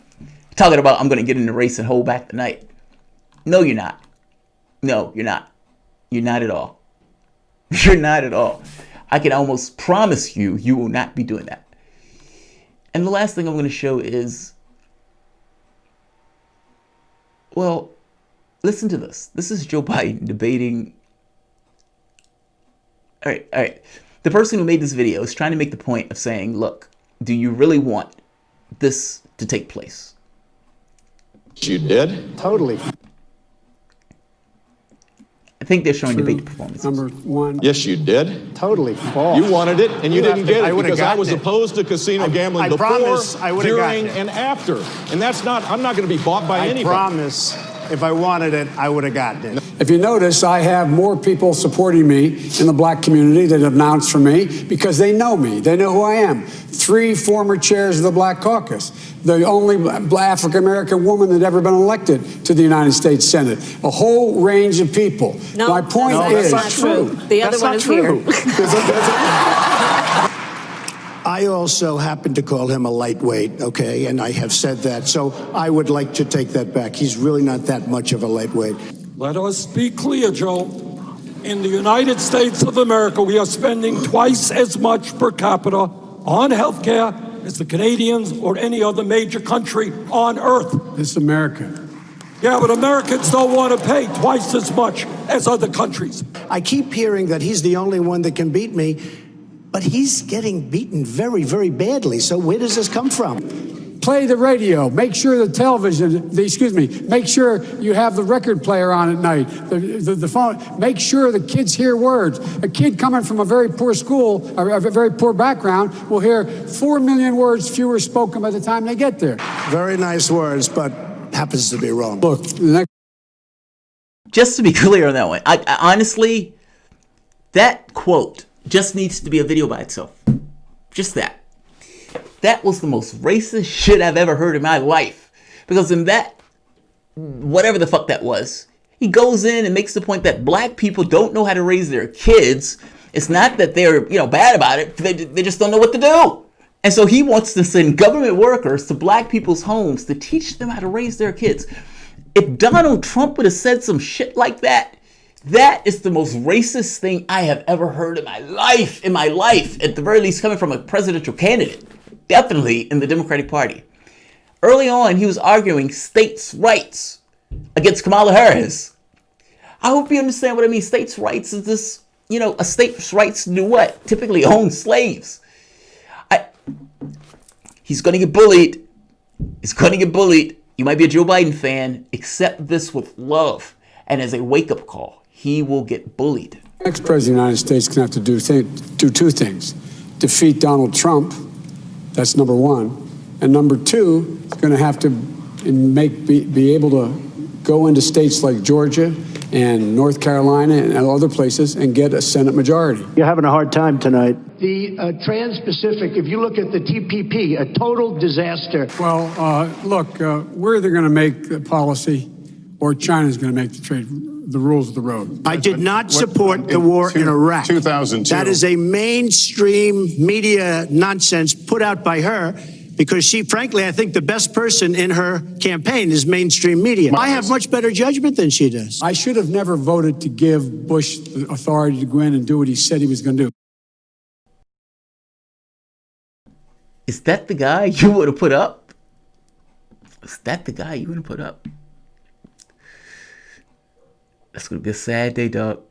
Talking about, I'm going to get in the race and hold back the night. No, you're not. No, you're not. You're not at all. You're not at all. I can almost promise you, you will not be doing that. And the last thing I'm going to show is, well, listen to this. This is Joe Biden debating. All right. The person who made this video is trying to make the point of saying, look, do you really want this to take place? You did? Totally. I think they're showing debate performances. Number one. Yes, you did. Totally false. You wanted it, and you didn't get it because I was it. opposed to casino gambling before, during, and after. And that's not, I'm not going to be bought by anybody. I promise, if I wanted it, I would have gotten it. If you notice, I have more people supporting me in the black community that have announced for me because they know me. They know who I am. 3 former chairs of the Black Caucus. The only African-American woman that ever been elected to the United States Senate. A whole range of people. No, my point is... That's not true. The other one is here. I also happen to call him a lightweight, okay, and I have said that. So I would like to take that back. He's really not that much of a lightweight. Let us be clear, Joe. In the United States of America, we are spending twice as much per capita on health care as the Canadians or any other major country on earth. This is America. Yeah, but Americans don't want to pay twice as much as other countries. I keep hearing that he's the only one that can beat me, but he's getting beaten very, very badly. So where does this come from? Play the radio. Make sure the television, make sure you have the record player on at night, the phone. Make sure the kids hear words. A kid coming from a very poor school, a very poor background, will hear 4 million words fewer spoken by the time they get there. Very nice words, but happens to be wrong. Look, just to be clear on that one, I honestly, that quote just needs to be a video by itself. Just that. That was the most racist shit I've ever heard in my life. Because in that, whatever the fuck that was, he goes in and makes the point that black people don't know how to raise their kids. It's not that they're, bad about it. They just don't know what to do. And so he wants to send government workers to black people's homes to teach them how to raise their kids. If Donald Trump would have said some shit like that, that is the most racist thing I have ever heard in my life. At the very least, coming from a presidential candidate. Definitely in the Democratic Party. Early on, he was arguing states' rights against Kamala Harris. I hope you understand what I mean. States' rights is this, a state's rights to do what? Typically own slaves. He's going to get bullied. You might be a Joe Biden fan. Accept this with love. And as a wake-up call, he will get bullied. The next president of the United States can have to do two things. Defeat Donald Trump. That's number one. And number two, it's going to have to be able to go into states like Georgia and North Carolina and other places and get a Senate majority. You're having a hard time tonight. The Trans-Pacific, if you look at the TPP, a total disaster. Well, we're either going to make the policy or China's going to make the rules of the road. I did not support the war in Iraq. 2002. That is a mainstream media nonsense put out by her because she, frankly, I think the best person in her campaign is mainstream media. I have much better judgment than she does. I should have never voted to give Bush the authority to go in and do what he said he was going to do. Is that the guy you would have put up? That's going to be a sad day, dog.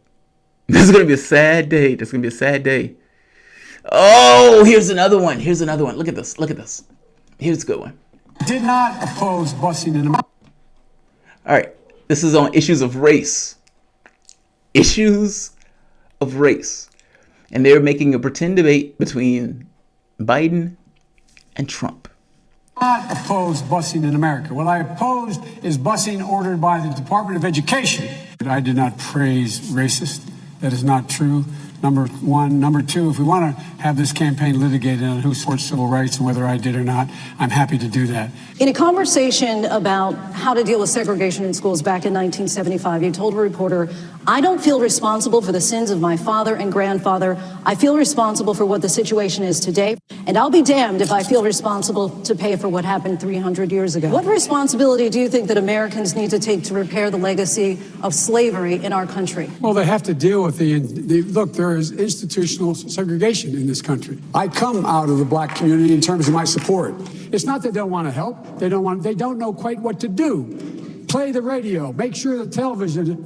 This is going to be a sad day. Oh, here's another one. Look at this. Here's a good one. Did not oppose busing in America. All right. This is on issues of race. And they're making a pretend debate between Biden and Trump. Not oppose busing in America. What I opposed is busing ordered by the Department of Education. I did not praise racist. That is not true. Number one. Number two, if we want to have this campaign litigated on who supports civil rights and whether I did or not, I'm happy to do that. In a conversation about how to deal with segregation in schools back in 1975, you told a reporter, I don't feel responsible for the sins of my father and grandfather. I feel responsible for what the situation is today. And I'll be damned if I feel responsible to pay for what happened 300 years ago. What responsibility do you think that Americans need to take to repair the legacy of slavery in our country? Well, they have to deal with look, there is institutional segregation in this country. I come out of the black community in terms of my support. It's not that they don't want to help. They don't know quite what to do. Play the radio. Make sure the television,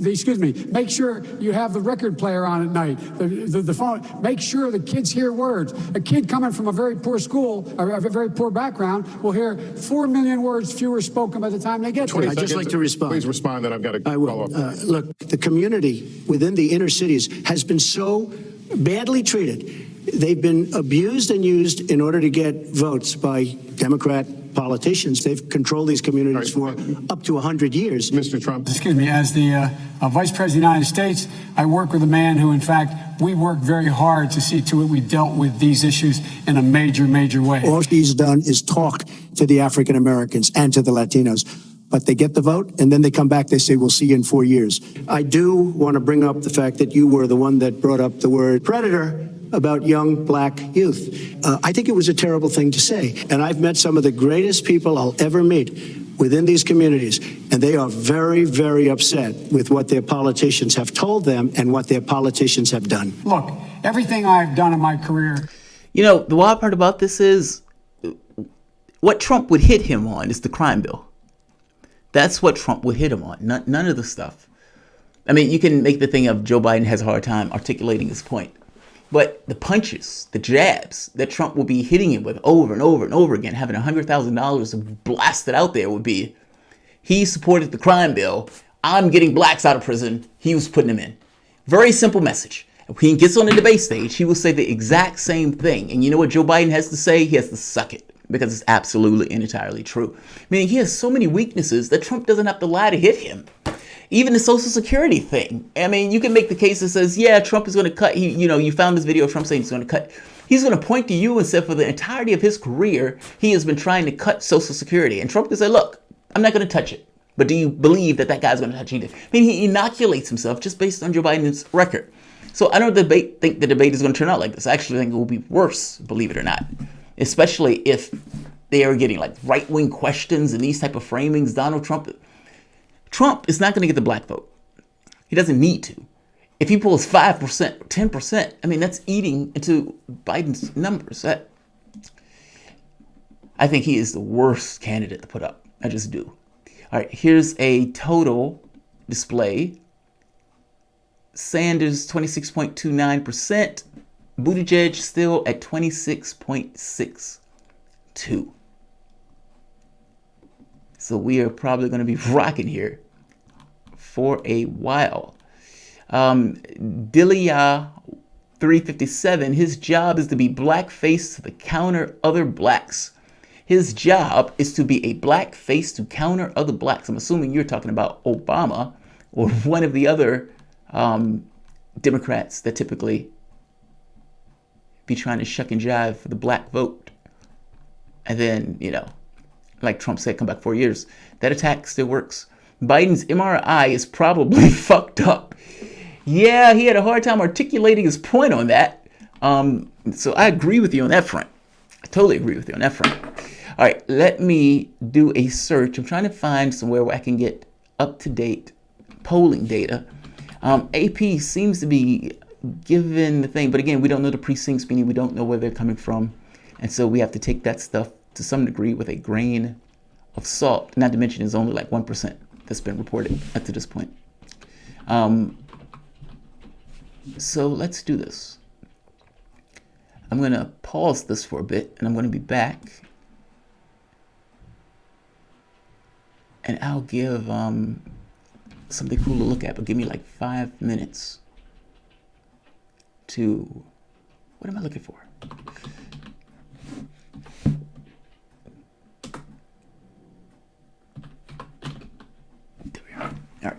make sure you have the record player on at night, the phone. Make sure the kids hear words. A kid coming from a very poor school, a very poor background, will hear 4 million words fewer spoken by the time they get there. I'd just like to respond. Please respond, then I've got to follow up. Look, the community within the inner cities has been so badly treated. They've been abused and used in order to get votes by Democrat politicians. They've controlled these communities for up to 100 years. Mr. Trump. Excuse me, as the Vice President of the United States, I work with a man who, in fact, we work very hard to see to it we dealt with these issues in a major, major way. All he's done is talk to the African Americans and to the Latinos. But they get the vote, and then they come back, they say, we'll see you in 4 years. I do want to bring up the fact that you were the one that brought up the word predator about young black youth. I think it was a terrible thing to say. And I've met some of the greatest people I'll ever meet within these communities, and they are very, very upset with what their politicians have told them and what their politicians have done. Look, everything I've done in my career. The wild part about this is what Trump would hit him on is the crime bill. That's what Trump would hit him on. None of the stuff. I mean, you can make the thing of Joe Biden has a hard time articulating his point. But the punches, the jabs that Trump will be hitting him with over and over and over again, having $100,000 blasted out there would be, he supported the crime bill. I'm getting blacks out of prison. He was putting them in. Very simple message. When he gets on the debate stage, he will say the exact same thing. And you know what Joe Biden has to say? He has to suck it, because it's absolutely and entirely true. Meaning he has so many weaknesses that Trump doesn't have to lie to hit him. Even the Social Security thing. I mean, you can make the case that says, yeah, Trump is going to cut. You found this video of Trump saying he's going to cut. He's going to point to you and say for the entirety of his career, he has been trying to cut Social Security. And Trump can say, look, I'm not going to touch it. But do you believe that guy's going to touch it? I mean, he inoculates himself just based on Joe Biden's record. So I don't think the debate is going to turn out like this. I actually think it will be worse, believe it or not. Especially if they are getting like right-wing questions and these type of framings. Trump is not going to get the black vote. He doesn't need to. If he pulls 5%, 10%, I mean, that's eating into Biden's numbers. I think he is the worst candidate to put up. I just do. All right, here's a total display. Sanders, 26.29%. Buttigieg still at 26.62%. So we are probably going to be rocking here for a while. Dilia 357, his job is to be blackface to counter other blacks. His job is to be a black face to counter other blacks. I'm assuming you're talking about Obama or one of the other Democrats that typically be trying to shuck and jive for the black vote. And then, like Trump said, come back 4 years. That attack still works. Biden's MRI is probably fucked up. Yeah, he had a hard time articulating his point on that. So I agree with you on that front. I totally agree with you on that front. All right, let me do a search. I'm trying to find somewhere where I can get up-to-date polling data. AP seems to be given the thing, but again, we don't know the precincts, meaning we don't know where they're coming from. And so we have to take that stuff to some degree with a grain of salt. Not to mention it's only like 1% that's been reported up to this point. So let's do this. I'm going to pause this for a bit, and I'm going to be back. And I'll give something cool to look at, but give me like 5 minutes to... What am I looking for? There we are. All right.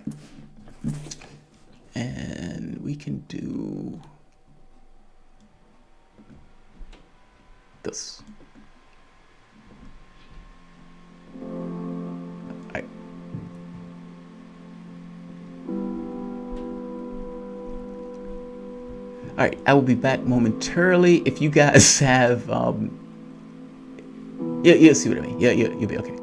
And we can do this. All right. All right, I will be back momentarily. If you guys have, you'll see what I mean. Yeah, you'll be okay.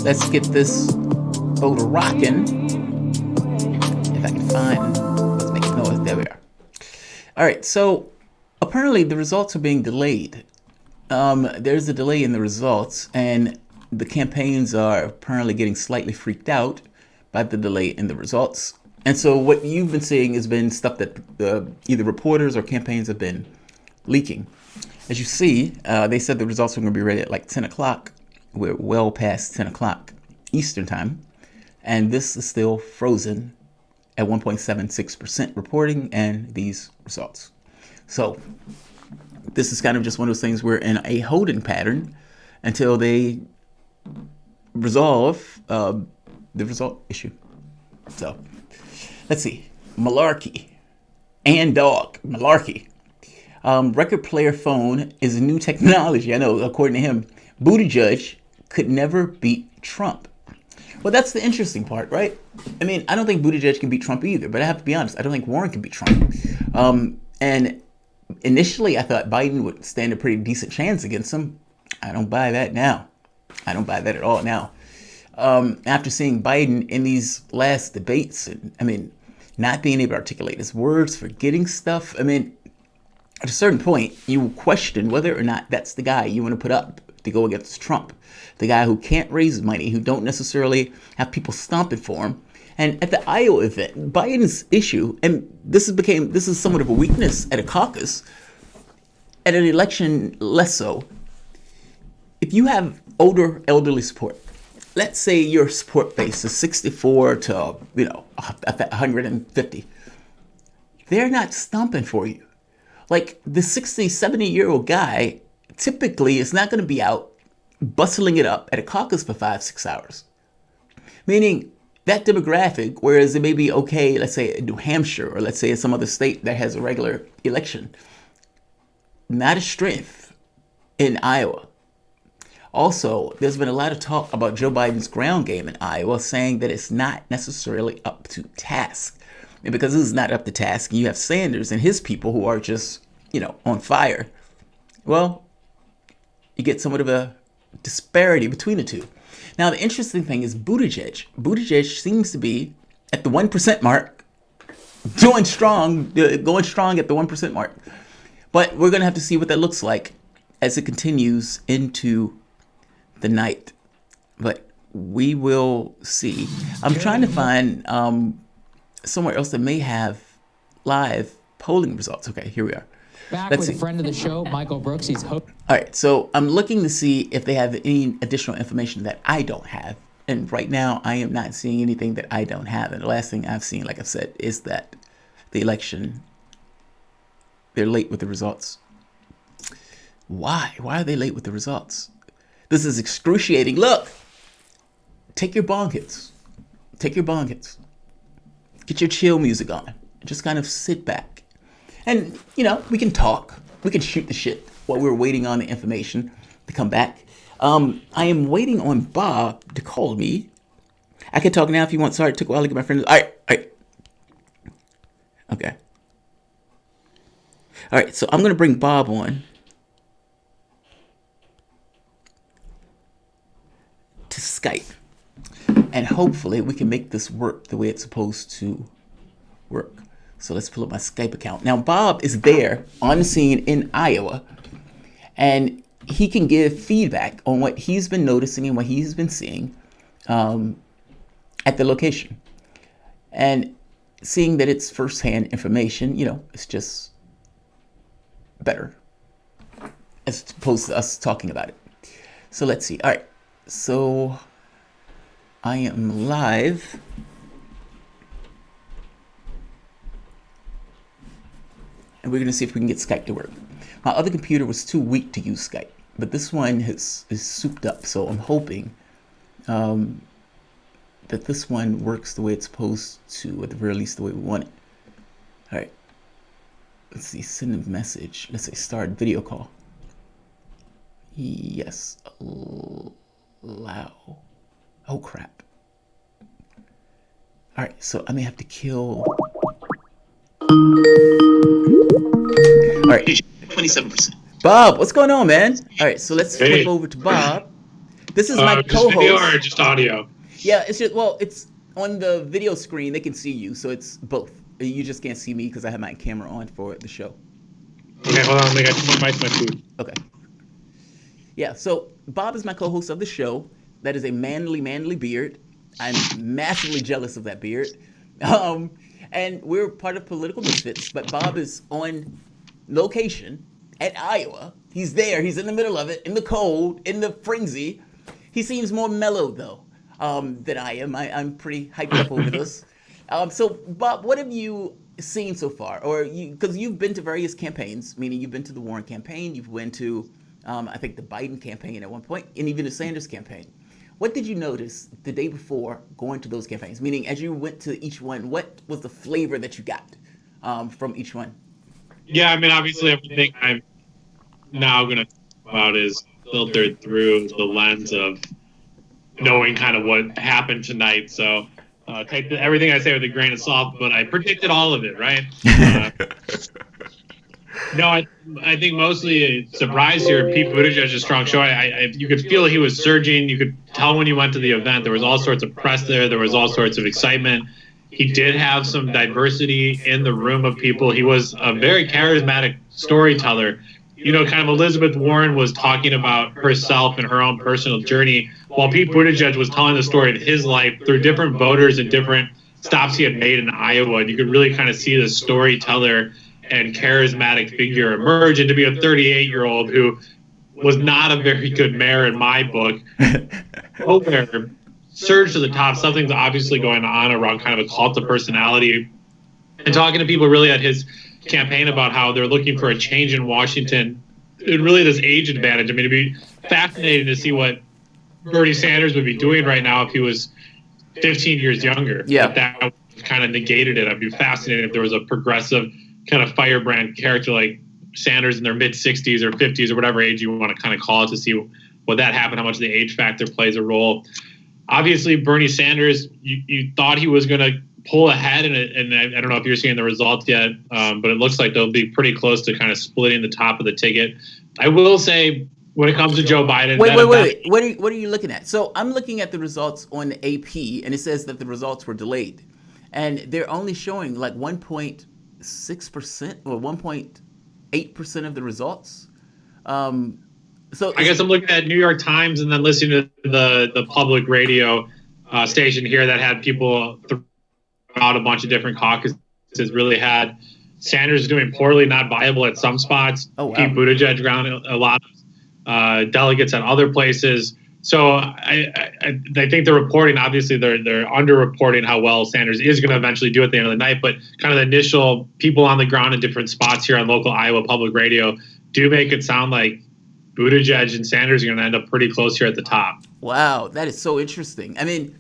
let's get this voter rocking. If I can find, let's make it noise. There we are. All right, so apparently the results are being delayed. There's a delay in the results, and the campaigns are apparently getting slightly freaked out by the delay in the results. And so what you've been seeing has been stuff that either reporters or campaigns have been leaking. As you see, they said the results are going to be ready at like 10 o'clock. We're well past 10 o'clock Eastern time. And this is still frozen at 1.76% reporting and these results. So this is kind of just one of those things we're in a holding pattern until they resolve the result issue. So let's see. Malarkey and dog. Malarkey. Record player phone is a new technology. I know, according to him, Buttigieg could never beat Trump. Well, that's the interesting part, right? I mean, I don't think Buttigieg can beat Trump either, but I have to be honest, I don't think Warren can beat Trump. And initially, I thought Biden would stand a pretty decent chance against him. I don't buy that now. I don't buy that at all now. After seeing Biden in these last debates, and I mean, not being able to articulate his words, forgetting stuff. I mean, at a certain point, you question whether or not that's the guy you want to put up to go against Trump. The guy who can't raise money, who don't necessarily have people stomping for him. And at the Iowa event, Biden's issue, and this is somewhat of a weakness at a caucus, at an election less so. If you have older elderly support, let's say your support base is 64 to 150, they're not stomping for you. Like the 60, 70-year-old guy typically is not going to be out bustling it up at a caucus for 5-6 hours. Meaning that demographic, whereas it may be okay, let's say in New Hampshire, or let's say in some other state that has a regular election, not a strength in Iowa. Also, there's been a lot of talk about Joe Biden's ground game in Iowa, saying that it's not necessarily up to task. And because this is not up to task, and you have Sanders and his people who are just, on fire, well, you get somewhat of a disparity between the two. Now, the interesting thing is Buttigieg. Buttigieg seems to be at the 1% mark, going strong at the 1% mark. But we're going to have to see what that looks like as it continues into the night. But we will see. I'm trying to find somewhere else that may have live polling results. Okay, here we are. Let's see. A friend of the show, Michael Brooks. All right, so I'm looking to see if they have any additional information that I don't have. And right now, I am not seeing anything that I don't have. And the last thing I've seen, like I've said, is that the election, they're late with the results. Why? Why are they late with the results? This is excruciating. Look, take your bong hits. Take your bong hits. Get your chill music on. Just kind of sit back. And, we can talk. We can shoot the shit while we're waiting on the information to come back. I am waiting on Bob to call me. I can talk now if you want. Sorry, it took a while to get my friends. All right. Okay. All right, so I'm going to bring Bob on to Skype. And hopefully we can make this work the way it's supposed to work. So let's pull up my Skype account. Now, Bob is there on the scene in Iowa, and he can give feedback on what he's been noticing and what he's been seeing at the location. And seeing that it's firsthand information, it's just better as opposed to us talking about it. So let's see. All right. So I am live. And we're going to see if we can get Skype to work. My other computer was too weak to use Skype, but this one is souped up. So I'm hoping that this one works the way it's supposed to, at the very least the way we want it. All right. Let's see. Send a message. Let's say start video call. Yes. Allow. Oh, crap. All right. So I may have to kill... All right, 27%. Bob, what's going on, man? All right, so let's flip over to Bob. This is my co-host. Video or just audio? Yeah, it's it's on the video screen. They can see you, so it's both. You just can't see me because I have my camera on for the show. Okay, hold on. I got to bite my food. Okay. Yeah, so Bob is my co-host of the show. That is a manly beard. I'm massively jealous of that beard. And we're part of Political Misfits, but Bob is on location at Iowa. He's there. He's in the middle of it, in the cold, in the frenzy. He seems more mellow, though, than I am. I'm pretty hyped up over this. So, Bob, what have you seen so far? Or because you've been to various campaigns, meaning you've been to the Warren campaign, you've went to, I think, the Biden campaign at one point, and even the Sanders campaign. What did you notice the day before going to those campaigns? Meaning, as you went to each one, what was the flavor that you got from each one? Yeah, I mean, obviously, everything I'm now going to talk about is filtered through the lens of knowing kind of what happened tonight. So take everything I say with a grain of salt, but I predicted all of it, right? No, I think mostly surprised here. Pete Buttigieg's strong show. You could feel he was surging. You could tell when you went to the event. There was all sorts of press there. There was all sorts of excitement. He did have some diversity in the room of people. He was a very charismatic storyteller. You know, kind of Elizabeth Warren was talking about herself and her own personal journey, while Pete Buttigieg was telling the story of his life through different voters and different stops he had made in Iowa. And you could really kind of see the storyteller and charismatic figure emerge, and to be a 38-year-old who was not a very good mayor in my book, over surge to the top. Something's obviously going on around kind of a cult of personality, and talking to people really at his campaign about how they're looking for a change in Washington. It really this age advantage. I mean, it'd be fascinating to see what Bernie Sanders would be doing right now if he was 15 years younger. Yeah. If that kind of negated it. I'd be fascinated if there was a progressive kind of firebrand character like Sanders in their mid-60s or 50s or whatever age you want to kind of call it, to see what that happened, how much the age factor plays a role. Obviously, Bernie Sanders, you thought he was going to pull ahead, and I don't know if you're seeing the results yet, but it looks like they'll be pretty close to kind of splitting the top of the ticket. I will say, when it comes to Joe Biden... Wait. What are you looking at? So I'm looking at the results on the AP, and it says that the results were delayed. And they're only showing like 1.6% or 1.8% of the results. So I guess I'm looking at New York Times and then listening to the public radio station here that had people throughout a bunch of different caucuses. Really had Sanders doing poorly, not viable at some spots. Oh, wow. Pete Buttigieg ground a lot of delegates at other places. So I think the reporting, obviously they're underreporting how well Sanders is going to eventually do at the end of the night, but kind of the initial people on the ground in different spots here on local Iowa public radio do make it sound like Buttigieg and Sanders are going to end up pretty close here at the top. Wow, that is so interesting. I mean,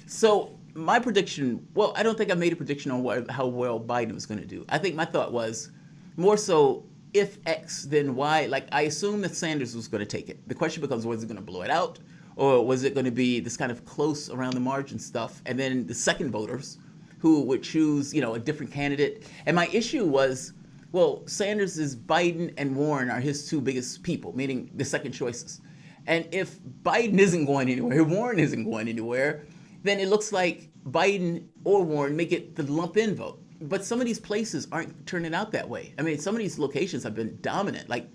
so my prediction, well, I don't think I made a prediction on how well Biden was going to do. I think my thought was more so, if X, then Y. Like, I assumed that Sanders was going to take it. The question becomes, was he going to blow it out? Or was it going to be this kind of close around the margin stuff? And then the second voters who would choose, a different candidate. And my issue was, well, Sanders is Biden and Warren are his two biggest people, meaning the second choices. And if Biden isn't going anywhere, Warren isn't going anywhere, then it looks like Biden or Warren may get the lump-in vote. But some of these places aren't turning out that way. I mean, some of these locations have been dominant, like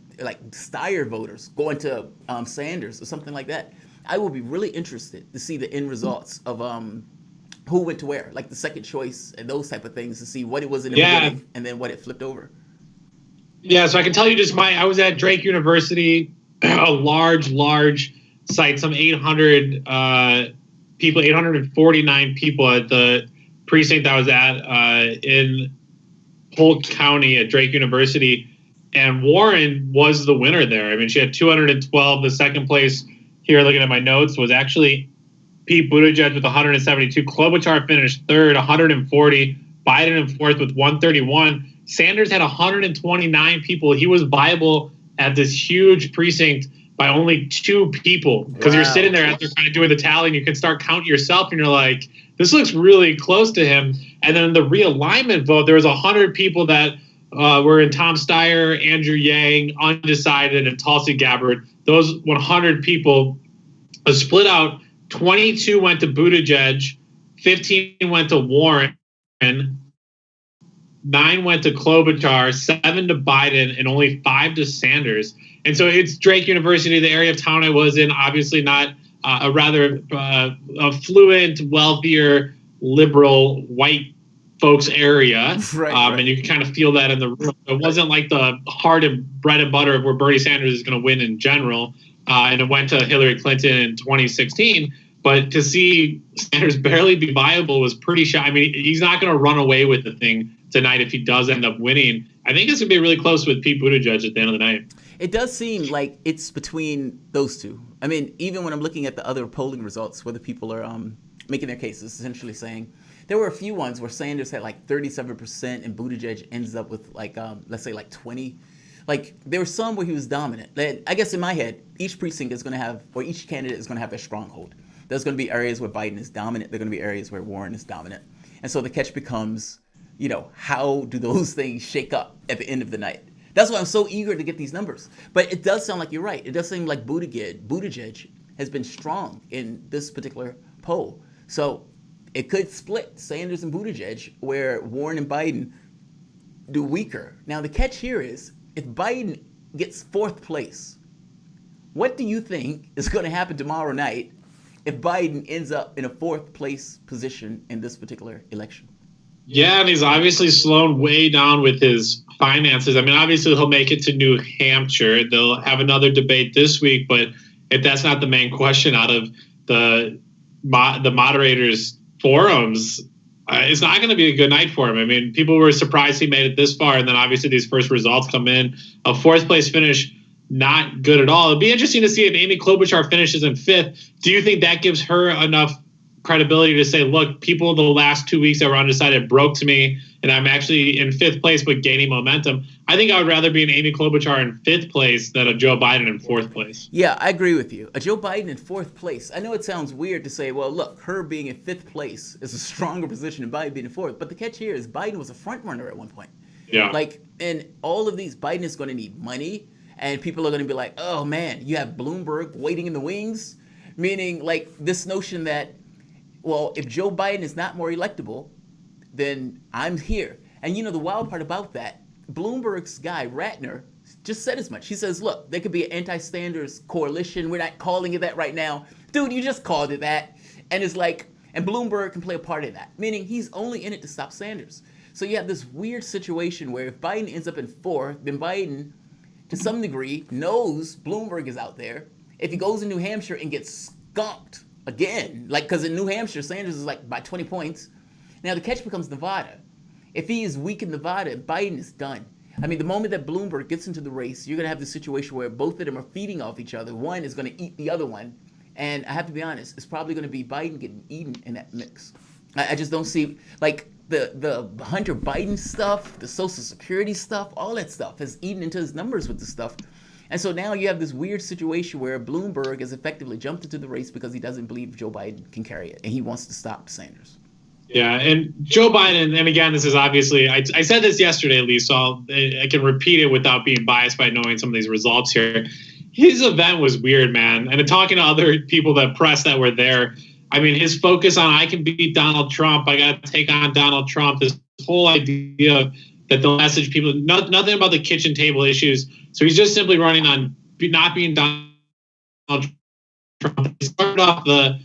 Steyer voters going to Sanders or something like that. I will be really interested to see the end results of who went to where, like the second choice and those type of things, to see what it was in the beginning and then what it flipped over. Yeah, so I can tell you just I was at Drake University, a large site, some 800 people, 849 people at the precinct I was at in Polk County at Drake University. And Warren was the winner there. I mean, she had 212. The second place here, looking at my notes, was actually Pete Buttigieg with 172. Klobuchar finished third, 140. Biden in fourth with 131. Sanders had 129 people. He was viable at this huge precinct by only 2 people, because you're sitting there after kind of doing the tally and you can start counting yourself and you're like, this looks really close to him. And then the realignment vote, there was 100 people that were in Tom Steyer, Andrew Yang, undecided, and Tulsi Gabbard. Those 100 people a split out. 22 went to Buttigieg, 15 went to Warren, 9 went to Klobuchar, 7 to Biden, and only 5 to Sanders. And so it's Drake University, the area of town I was in, obviously not a rather affluent, wealthier, liberal, white folks area. Right. And you can kind of feel that in the room. It wasn't like the hard and bread and butter of where Bernie Sanders is going to win in general. And it went to Hillary Clinton in 2016. But to see Sanders barely be viable was pretty shocking. I mean, he's not going to run away with the thing tonight if he does end up winning. I think it's going to be really close with Pete Buttigieg at the end of the night. It does seem like it's between those two. I mean, even when I'm looking at the other polling results, where the people are making their cases, essentially saying there were a few ones where Sanders had like 37% and Buttigieg ends up with like, let's say like 20. Like there were some where he was dominant. I guess in my head, each precinct is going to have, or each candidate is going to have a stronghold. There's going to be areas where Biden is dominant. There are going to be areas where Warren is dominant. And so the catch becomes, how do those things shake up at the end of the night? That's why I'm so eager to get these numbers. But it does sound like you're right. It does seem like Buttigieg has been strong in this particular poll. So it could split Sanders and Buttigieg, where Warren and Biden do weaker. Now, the catch here is, if Biden gets 4th place, what do you think is going to happen tomorrow night if Biden ends up in a 4th place position in this particular election? Yeah, and he's obviously slowed way down with his finances. I mean, obviously he'll make it to New Hampshire. They'll have another debate this week, but if that's not the main question out of the moderators' forums, it's not going to be a good night for him. I mean, people were surprised he made it this far, and then obviously these first results come in. A 4th place finish, not good at all. It'd be interesting to see if Amy Klobuchar finishes in 5th. Do you think that gives her enough credibility to say, look, people the last 2 weeks that were undecided broke to me, and I'm actually in 5th place but gaining momentum? I think I would rather be an Amy Klobuchar in 5th place than a Joe Biden in 4th place. Yeah, I agree with you. A Joe Biden in 4th place. I know it sounds weird to say, well, look, her being in 5th place is a stronger position than Biden being in 4th. But the catch here is Biden was a front runner at one point. Yeah. Like, in all of these, Biden is going to need money, and people are going to be like, oh, man, you have Bloomberg waiting in the wings, meaning like this notion that, well, if Joe Biden is not more electable, then I'm here. And the wild part about that, Bloomberg's guy, Ratner, just said as much. He says, look, there could be an anti-Sanders coalition. We're not calling it that right now. Dude, you just called it that. And it's like, and Bloomberg can play a part in that, meaning he's only in it to stop Sanders. So you have this weird situation where if Biden ends up in 4th, then Biden, to some degree, knows Bloomberg is out there. If he goes in New Hampshire and gets skunked again, like, because in New Hampshire, Sanders is like by 20 points. Now the catch becomes Nevada. If he is weak in Nevada, Biden is done. I mean, the moment that Bloomberg gets into the race, you're going to have the situation where both of them are feeding off each other. One is going to eat the other one. And I have to be honest, it's probably going to be Biden getting eaten in that mix. I just don't see, like, the Hunter Biden stuff, the Social Security stuff, all that stuff has eaten into his numbers with this stuff. And so now you have this weird situation where Bloomberg has effectively jumped into the race because he doesn't believe Joe Biden can carry it, and he wants to stop Sanders. Yeah, and Joe Biden, and again, this is obviously, I said this yesterday at least, so I can repeat it without being biased by knowing some of these results here. His event was weird, man. And talking to other people that press that were there, I mean, his focus on, I can beat Donald Trump, I got to take on Donald Trump, this whole idea that the message people, nothing about the kitchen table issues. So he's just simply running on not being Donald Trump. He started off the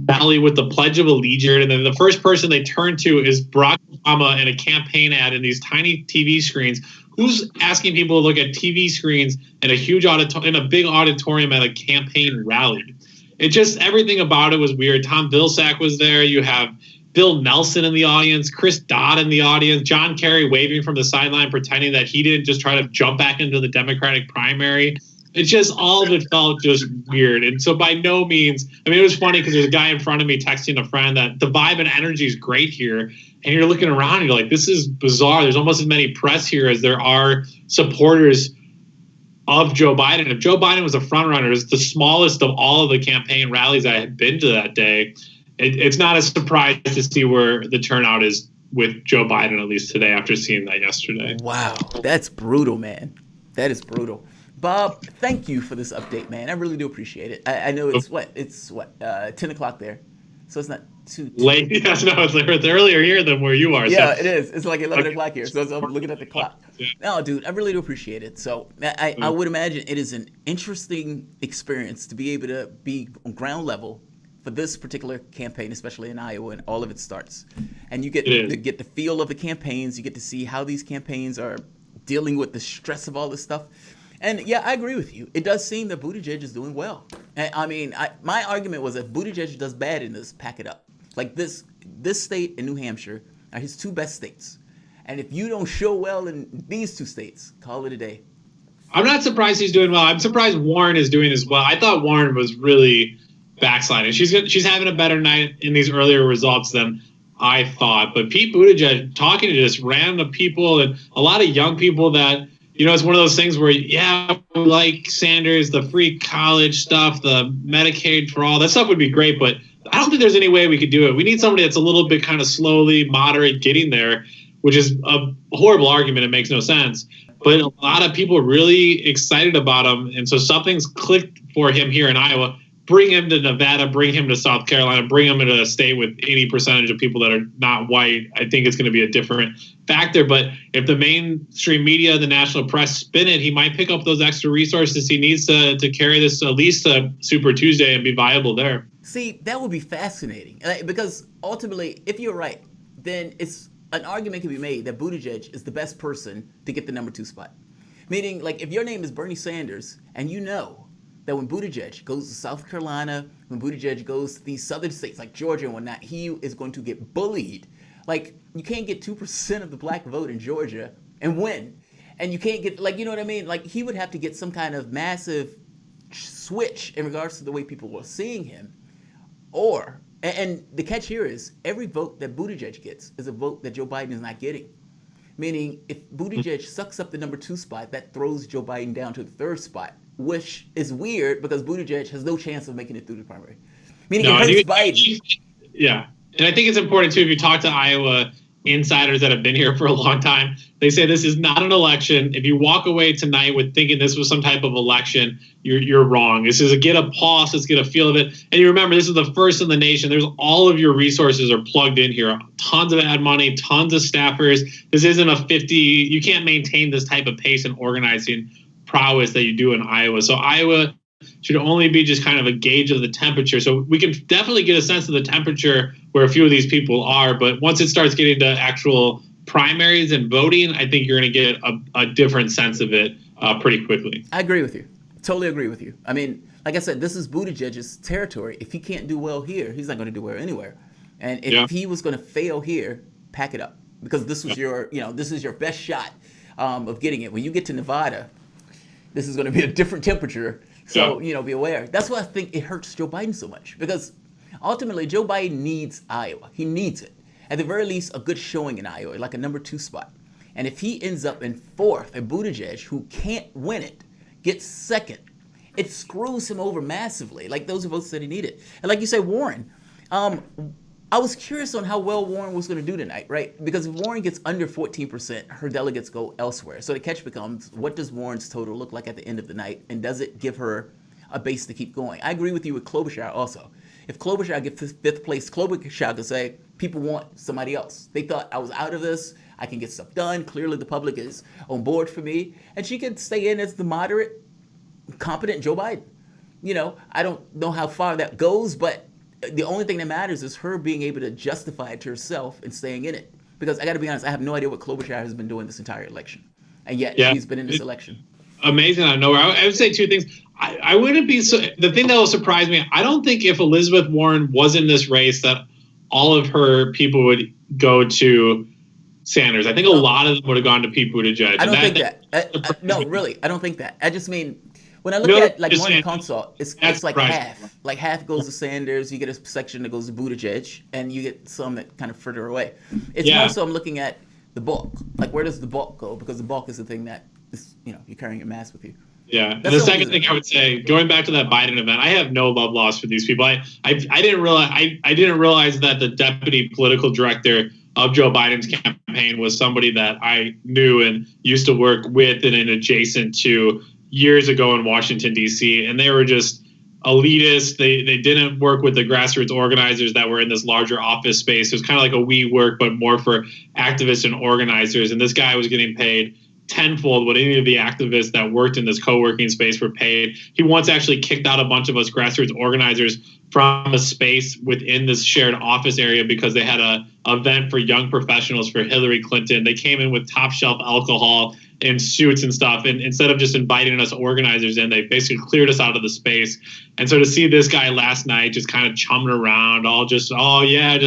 rally with the Pledge of Allegiance, and then the first person they turn to is Barack Obama in a campaign ad in these tiny TV screens. Who's asking people to look at TV screens in a huge in a big auditorium at a campaign rally? It just, everything about it was weird. Tom Vilsack was there. You have Bill Nelson in the audience, Chris Dodd in the audience, John Kerry waving from the sideline, pretending that he didn't just try to jump back into the Democratic primary. It's just, all of it felt just weird. And so by no means, I mean, it was funny because there's a guy in front of me texting a friend that the vibe and energy is great here. And you're looking around and you're like, this is bizarre. There's almost as many press here as there are supporters of Joe Biden. If Joe Biden was a front runner, it's the smallest of all of the campaign rallies I had been to that day. It's not a surprise to see where the turnout is with Joe Biden, at least today, after seeing that yesterday. Wow, that's brutal, man. That is brutal. Bob, thank you for this update, man. I really do appreciate it. I know it's 10 o'clock there, so it's not too late. Yes, no, it's earlier here than where you are. Yeah, so. it is. It's like 11 o'clock here, so I'm looking at the clock. Yeah. No, dude, I really do appreciate it. So I would imagine it is an interesting experience to be able to be on ground level for this particular campaign, especially in Iowa, and all of it starts. And you get to get the feel of the campaigns. You get to see how these campaigns are dealing with the stress of all this stuff. And yeah, I agree with you. It does seem that Buttigieg is doing well. And I mean, my argument was that Buttigieg does bad in this, pack it up. Like this state and New Hampshire are his two best states. And if you don't show well in these two states, call it a day. I'm not surprised he's doing well. I'm surprised Warren is doing as well. I thought Warren was really backsliding. She's having a better night in these earlier results than I thought. But Pete Buttigieg talking to just random people and a lot of young people that, it's one of those things where, yeah, we like Sanders, the free college stuff, the Medicaid for all, that stuff would be great. But I don't think there's any way we could do it. We need somebody that's a little bit kind of slowly, moderate getting there, which is a horrible argument. It makes no sense. But a lot of people are really excited about him. And so something's clicked for him here in Iowa. Bring him to Nevada, bring him to South Carolina, bring him into a state with 80% of people that are not white. I think it's going to be a different factor. But if the mainstream media, the national press spin it, he might pick up those extra resources he needs to carry this at least to Super Tuesday and be viable there. See, that would be fascinating. Because ultimately, if you're right, then it's an argument can be made that Buttigieg is the best person to get the number 2 spot. Meaning, like, if your name is Bernie Sanders and you know that when Buttigieg goes to South Carolina, when Buttigieg goes to these southern states like Georgia and whatnot, he is going to get bullied. Like, you can't get 2% of the black vote in Georgia and win. And you can't get, like, you know what I mean? Like, he would have to get some kind of massive switch in regards to the way people were seeing him. Or, and the catch here is, every vote that Buttigieg gets is a vote that Joe Biden is not getting. Meaning, if Buttigieg sucks up the number 2 spot, that throws Joe Biden down to the 3rd spot, which is weird because Buttigieg has no chance of making it through the primary. Meaning it hurts Biden. Yeah. And I think it's important, too, if you talk to Iowa insiders that have been here for a long time, they say this is not an election. If you walk away tonight with thinking this was some type of election, you're wrong. This is get a pulse, let's get a feel of it. And you remember, this is the first in the nation. There's all of your resources are plugged in here. Tons of ad money, tons of staffers. This isn't a 50. You can't maintain this type of pace and organizing prowess that you do in Iowa. So Iowa should only be just kind of a gauge of the temperature. So we can definitely get a sense of the temperature where a few of these people are. But once it starts getting to actual primaries and voting, I think you're going to get a different sense of it pretty quickly. I agree with you. Totally agree with you. I mean, like I said, this is Buttigieg's territory. If he can't do well here, he's not going to do well anywhere. And if he was going to fail here, pack it up. Because this was this is your best shot of getting it. When you get to Nevada, this is going to be a different temperature. So, be aware. That's why I think it hurts Joe Biden so much. Because ultimately, Joe Biden needs Iowa. He needs it. At the very least, a good showing in Iowa, like a number 2 spot. And if he ends up in 4th, and Buttigieg, who can't win it, gets 2nd, it screws him over massively. Like those are votes that he needed. And like you say, Warren, I was curious on how well Warren was going to do tonight, right? Because if Warren gets under 14%, her delegates go elsewhere. So the catch becomes, what does Warren's total look like at the end of the night? And does it give her a base to keep going? I agree with you with Klobuchar also. If Klobuchar gets 5th place, Klobuchar could say, people want somebody else. They thought I was out of this. I can get stuff done. Clearly the public is on board for me. And she can stay in as the moderate, competent Joe Biden. I don't know how far that goes, but the only thing that matters is her being able to justify it to herself and staying in it. Because I got to be honest, I have no idea what Klobuchar has been doing this entire election. And yet he's been in this election. Amazing out of nowhere. I would say 2 things. I wouldn't be the thing that will surprise me, I don't think if Elizabeth Warren was in this race that all of her people would go to Sanders. I think a lot of them would have gone to Pete Buttigieg. I don't think that. No, really, I don't think that. I just mean, when I look at like Morning Consult, it's like half. Like half goes to Sanders, you get a section that goes to Buttigieg, and you get some that kind of further away. It's more so I'm looking at the bulk. Like, where does the bulk go? Because the bulk is the thing that is, you're carrying your mass with you. Yeah. And the second thing I would say, going back to that Biden event, I have no love lost for these people. I didn't realize that the deputy political director of Joe Biden's campaign was somebody that I knew and used to work with and adjacent to years ago in Washington, D.C., and they were just elitist. They didn't work with the grassroots organizers that were in this larger office space. It was kind of like a WeWork, but more for activists and organizers. And this guy was getting paid tenfold what any of the activists that worked in this co-working space were paid. He once actually kicked out a bunch of us grassroots organizers from a space within this shared office area because they had a event for young professionals for Hillary Clinton. They came in with top shelf alcohol and suits and stuff. And instead of just inviting us organizers in, they basically cleared us out of the space. And so to see this guy last night just kind of chumming around, just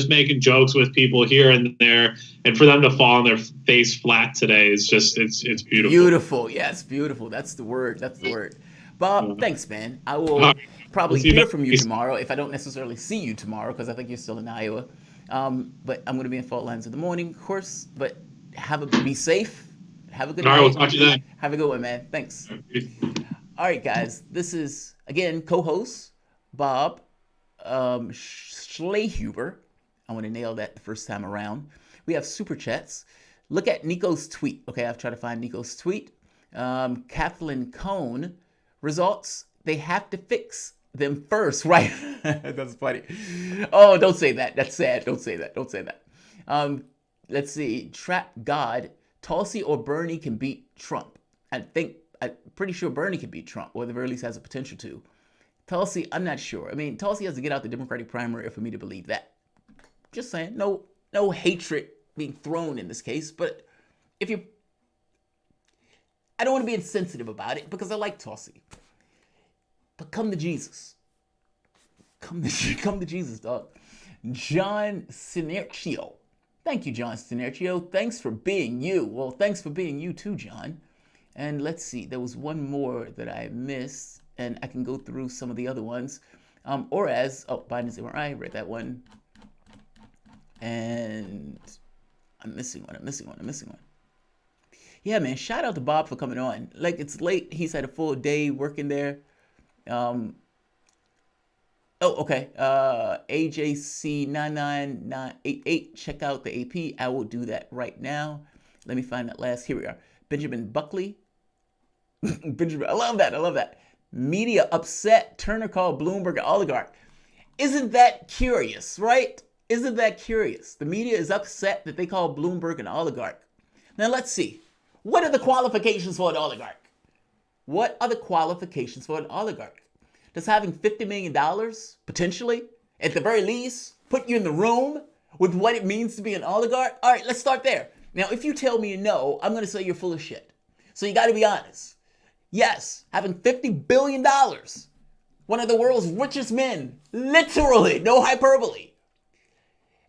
making jokes with people here and there, and for them to fall on their face flat today is just, it's beautiful. Beautiful. Yes, beautiful. That's the word. Bob, thanks, man. I will probably hear from you tomorrow if I don't necessarily see you tomorrow, because I think you're still in Iowa. But I'm going to be in Fault Lines in the morning, of course. But be safe. Have a good night. All right, we'll talk to you then. Have a good one, man. Thanks. All right, guys. This is, again, co-host Bob Schlehuber. I want to nail that the first time around. We have super chats. Look at Nico's tweet. Okay, I've tried to find Nico's tweet. Kathleen Cohn, results, they have to fix them first, right? That's funny. Oh, don't say that. That's sad. Don't say that. Let's see. Trap God, Tulsi or Bernie can beat Trump. I'm pretty sure Bernie can beat Trump, or at the very least has a potential to. Tulsi, I'm not sure. I mean, Tulsi has to get out the Democratic primary for me to believe that. Just saying. No hatred being thrown in this case, but I don't want to be insensitive about it because I like Tulsi. But come to Jesus. Come to Jesus, dog. John Sinercio. Thank you, John Sinercio. Thanks for being you. Well, thanks for being you too, John. And let's see. There was one more that I missed, and I can go through some of the other ones. Biden is MRI. I read that one. And I'm missing one. Yeah, man. Shout out to Bob for coming on. Like, it's late. He's had a full day working there. AJC 99988. Check out the AP. I will do that right now. Let me find that last. Here we are. Benjamin Buckley. Benjamin, I love that. Media upset. Turner called Bloomberg an oligarch. Isn't that curious, right? Isn't that curious? The media is upset that they call Bloomberg an oligarch. Now let's see. What are the qualifications for an oligarch? Does having $50 million, potentially, at the very least, put you in the room with what it means to be an oligarch? All right, let's start there. Now, if you tell me no, I'm going to say you're full of shit. So you got to be honest. Yes, having $50 billion, one of the world's richest men, literally, no hyperbole.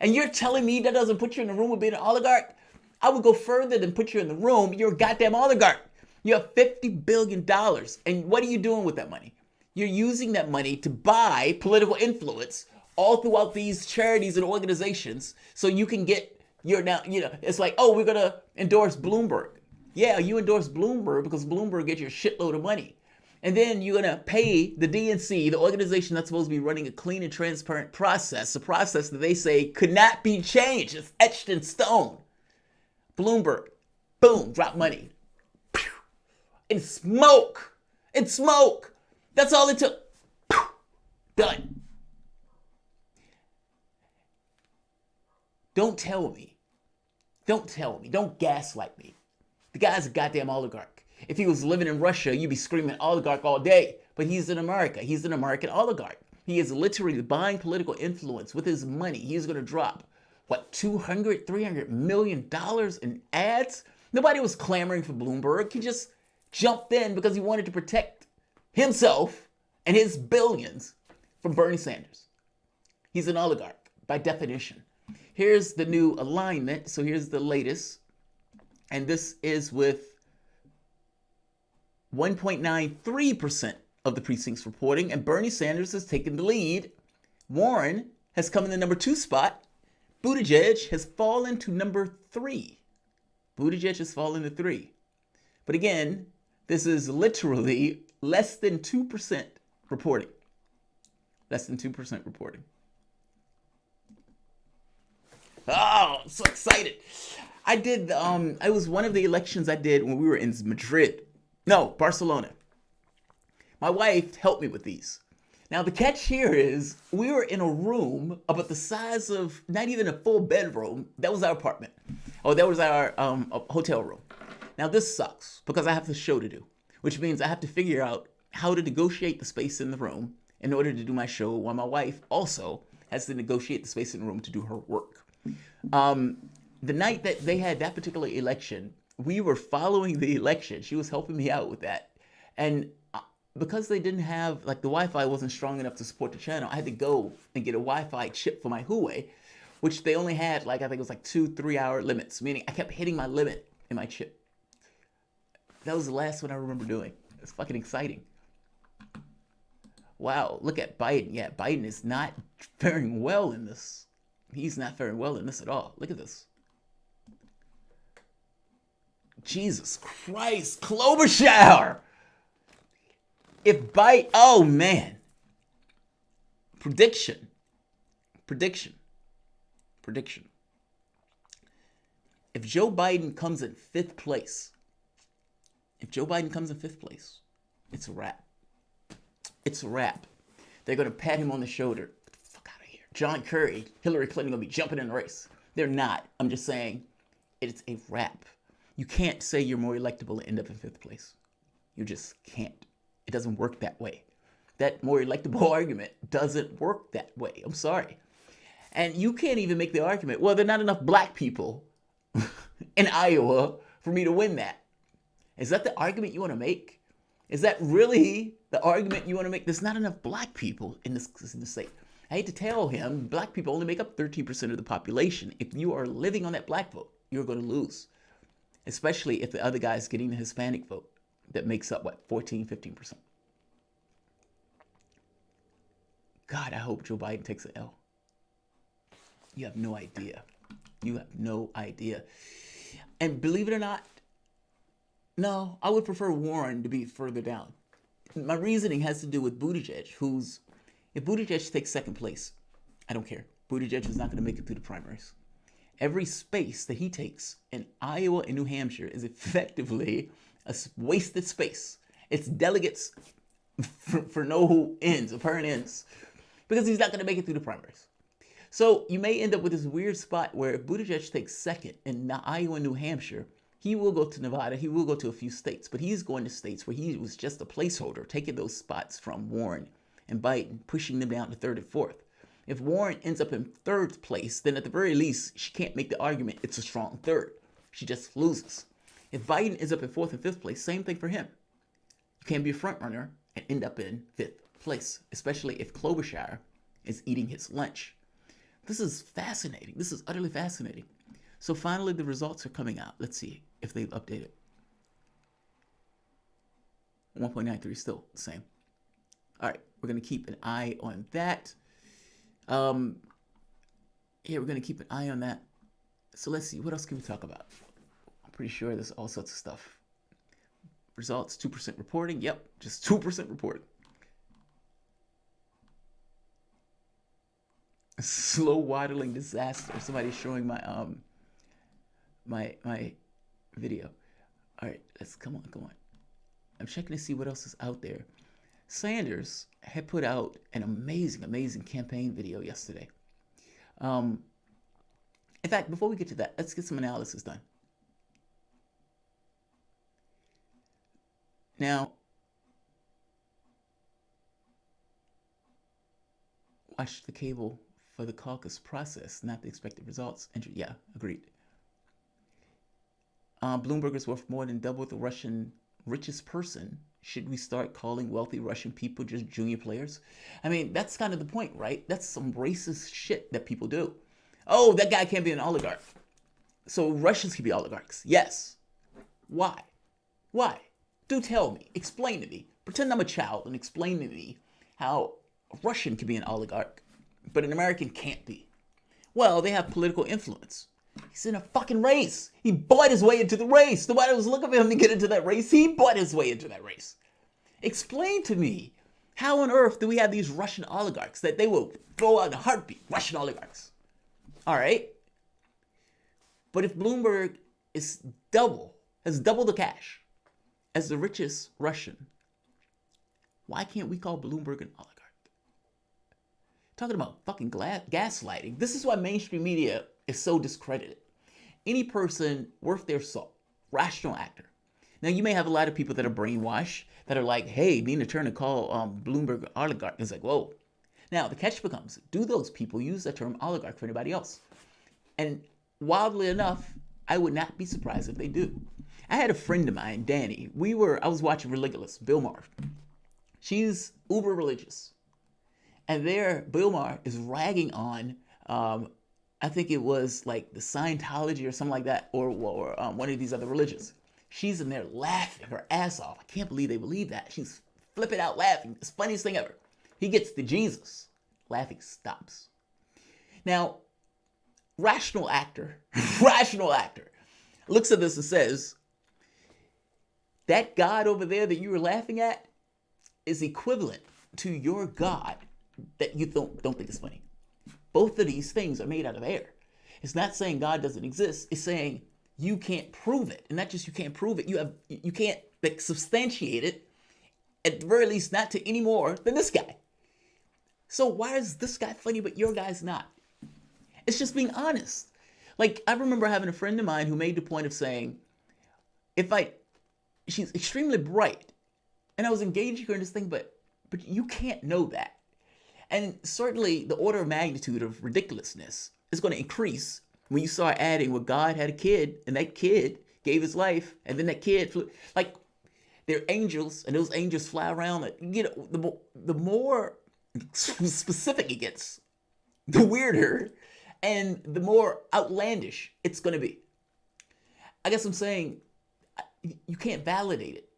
And you're telling me that doesn't put you in the room with being an oligarch? I would go further than put you in the room. You're a goddamn oligarch. You have $50 billion. And what are you doing with that money? You're using that money to buy political influence all throughout these charities and organizations so you can get it's like, oh, we're going to endorse Bloomberg. Yeah, you endorse Bloomberg because Bloomberg gets you a shitload of money. And then you're going to pay the DNC, the organization that's supposed to be running a clean and transparent process, a process that they say could not be changed. It's etched in stone. Bloomberg, boom, drop money. In smoke. That's all it took. Done. Don't tell me. Don't gaslight me. The guy's a goddamn oligarch. If he was living in Russia, you'd be screaming oligarch all day. But he's in America. He's an American oligarch. He is literally buying political influence with his money. He's going to drop, $200-300 million in ads? Nobody was clamoring for Bloomberg. He just jumped in because he wanted to protect himself and his billions from Bernie Sanders. He's an oligarch by definition. Here's the new alignment. So here's the latest. And this is with 1.93% of the precincts reporting. And Bernie Sanders has taken the lead. Warren has come in the number 2 spot. Buttigieg has fallen to number 3. But again, this is literally less than 2% reporting. Oh, I'm so excited. I was one of the elections I did when we were in Barcelona. My wife helped me with these. Now, the catch here is we were in a room about the size of not even a full bedroom. That was our apartment. Oh, that was our hotel room. Now, this sucks because I have the show to do, which means I have to figure out how to negotiate the space in the room in order to do my show while my wife also has to negotiate the space in the room to do her work. The night that they had that particular election, we were following the election. She was helping me out with that. And because they didn't have, like, the Wi-Fi wasn't strong enough to support the channel, I had to go and get a Wi-Fi chip for my Huawei, which they only had, like, I think it was like 2-3 hour limits, meaning I kept hitting my limit in my chip. That was the last one I remember doing. It's fucking exciting. Wow, look at Biden. Yeah, Biden is not faring well in this. He's not faring well in this at all. Look at this. Jesus Christ, Klobuchar! If Biden, oh man. Prediction. If Joe Biden comes in 5th place, it's a wrap. It's a wrap. They're going to pat him on the shoulder. Get the fuck out of here. John Kerry, Hillary Clinton going to be jumping in the race. They're not. I'm just saying it's a wrap. You can't say you're more electable and end up in 5th place. You just can't. It doesn't work that way. That more electable argument doesn't work that way. I'm sorry. And you can't even make the argument, well, there are not enough black people in Iowa for me to win that. Is that the argument you want to make? Is that really the argument you want to make? There's not enough black people in the state. I hate to tell him, black people only make up 13% of the population. If you are living on that black vote, you're going to lose. Especially if the other guy is getting the Hispanic vote that makes up, 14, 15%. God, I hope Joe Biden takes an L. You have no idea. And believe it or not, no, I would prefer Warren to be further down. My reasoning has to do with Buttigieg, if Buttigieg takes 2nd place, I don't care. Buttigieg is not going to make it through the primaries. Every space that he takes in Iowa and New Hampshire is effectively a wasted space. It's delegates for no ends, apparent ends, because he's not going to make it through the primaries. So you may end up with this weird spot where if Buttigieg takes 2nd in Iowa and New Hampshire, he will go to Nevada, he will go to a few states, but he's going to states where he was just a placeholder, taking those spots from Warren and Biden, pushing them down to 3rd and 4th. If Warren ends up in 3rd place, then at the very least, she can't make the argument it's a strong 3rd. She just loses. If Biden ends up in 4th and 5th place, same thing for him. You can't be a front runner and end up in 5th place, especially if Klobuchar is eating his lunch. This is fascinating. This is utterly fascinating. So finally, the results are coming out. Let's see if they've updated. 1.93 still the same. All right, we're going to keep an eye on that. We're going to keep an eye on that. So let's see, what else can we talk about? I'm pretty sure there's all sorts of stuff. Results, 2% reporting. Yep, just 2% reporting. A slow waddling disaster. Somebody's showing my my video. All right, let's come on. I'm checking to see what else is out there. Sanders had put out an amazing campaign video yesterday. In fact, before we get to that, let's get some analysis done. Now, watch the cable for the caucus process, not the expected results. Yeah, agreed. Bloomberg is worth more than double the Russian richest person. Should we start calling wealthy Russian people just junior players? I mean, that's kind of the point, right? That's some racist shit that people do. Oh, that guy can't be an oligarch. So Russians can be oligarchs. Yes. Why? Do tell me. Explain to me. Pretend I'm a child and explain to me how a Russian can be an oligarch, but an American can't be. Well, they have political influence. He's in a fucking race. He bought his way into the race. Nobody was looking for him to get into that race. He bought his way into that race. Explain to me, how on earth do we have these Russian oligarchs that they will throw out in a heartbeat? Russian oligarchs. All right. But if Bloomberg has double the cash as the richest Russian, Why can't we call Bloomberg an oligarch? Talking about fucking gaslighting. This is why mainstream media is so discredited. Any person worth their salt, rational actor. Now, you may have a lot of people that are brainwashed, that are like, hey, Nina Turner called Bloomberg an oligarch. It's like, whoa. Now, the catch becomes, do those people use the term oligarch for anybody else? And wildly enough, I would not be surprised if they do. I had a friend of mine, Danny. I was watching Religulous, Bill Maher. She's uber religious. And there, Bill Maher is ragging on, I think it was like the Scientology or something like that, or one of these other religions. She's in there laughing her ass off. I can't believe they believe that. She's flipping out laughing. It's the funniest thing ever. He gets to Jesus. Laughing stops. Now, rational actor looks at this and says, that God over there that you were laughing at is equivalent to your God that you don't think is funny. Both of these things are made out of air. It's not saying God doesn't exist. It's saying you can't prove it. And not just you can't prove it, you can't substantiate it, at the very least not to any more than this guy. So why is this guy funny but your guy's not? It's just being honest. Like, I remember having a friend of mine who made the point of saying, she's extremely bright, and I was engaging her in this thing, but you can't know that. And certainly the order of magnitude of ridiculousness is going to increase when you start adding, well, God had a kid, and that kid gave his life, and then that kid flew. Like, they're angels, and those angels fly around. You know, the more specific it gets, the weirder and the more outlandish it's going to be. I guess I'm saying you can't validate it.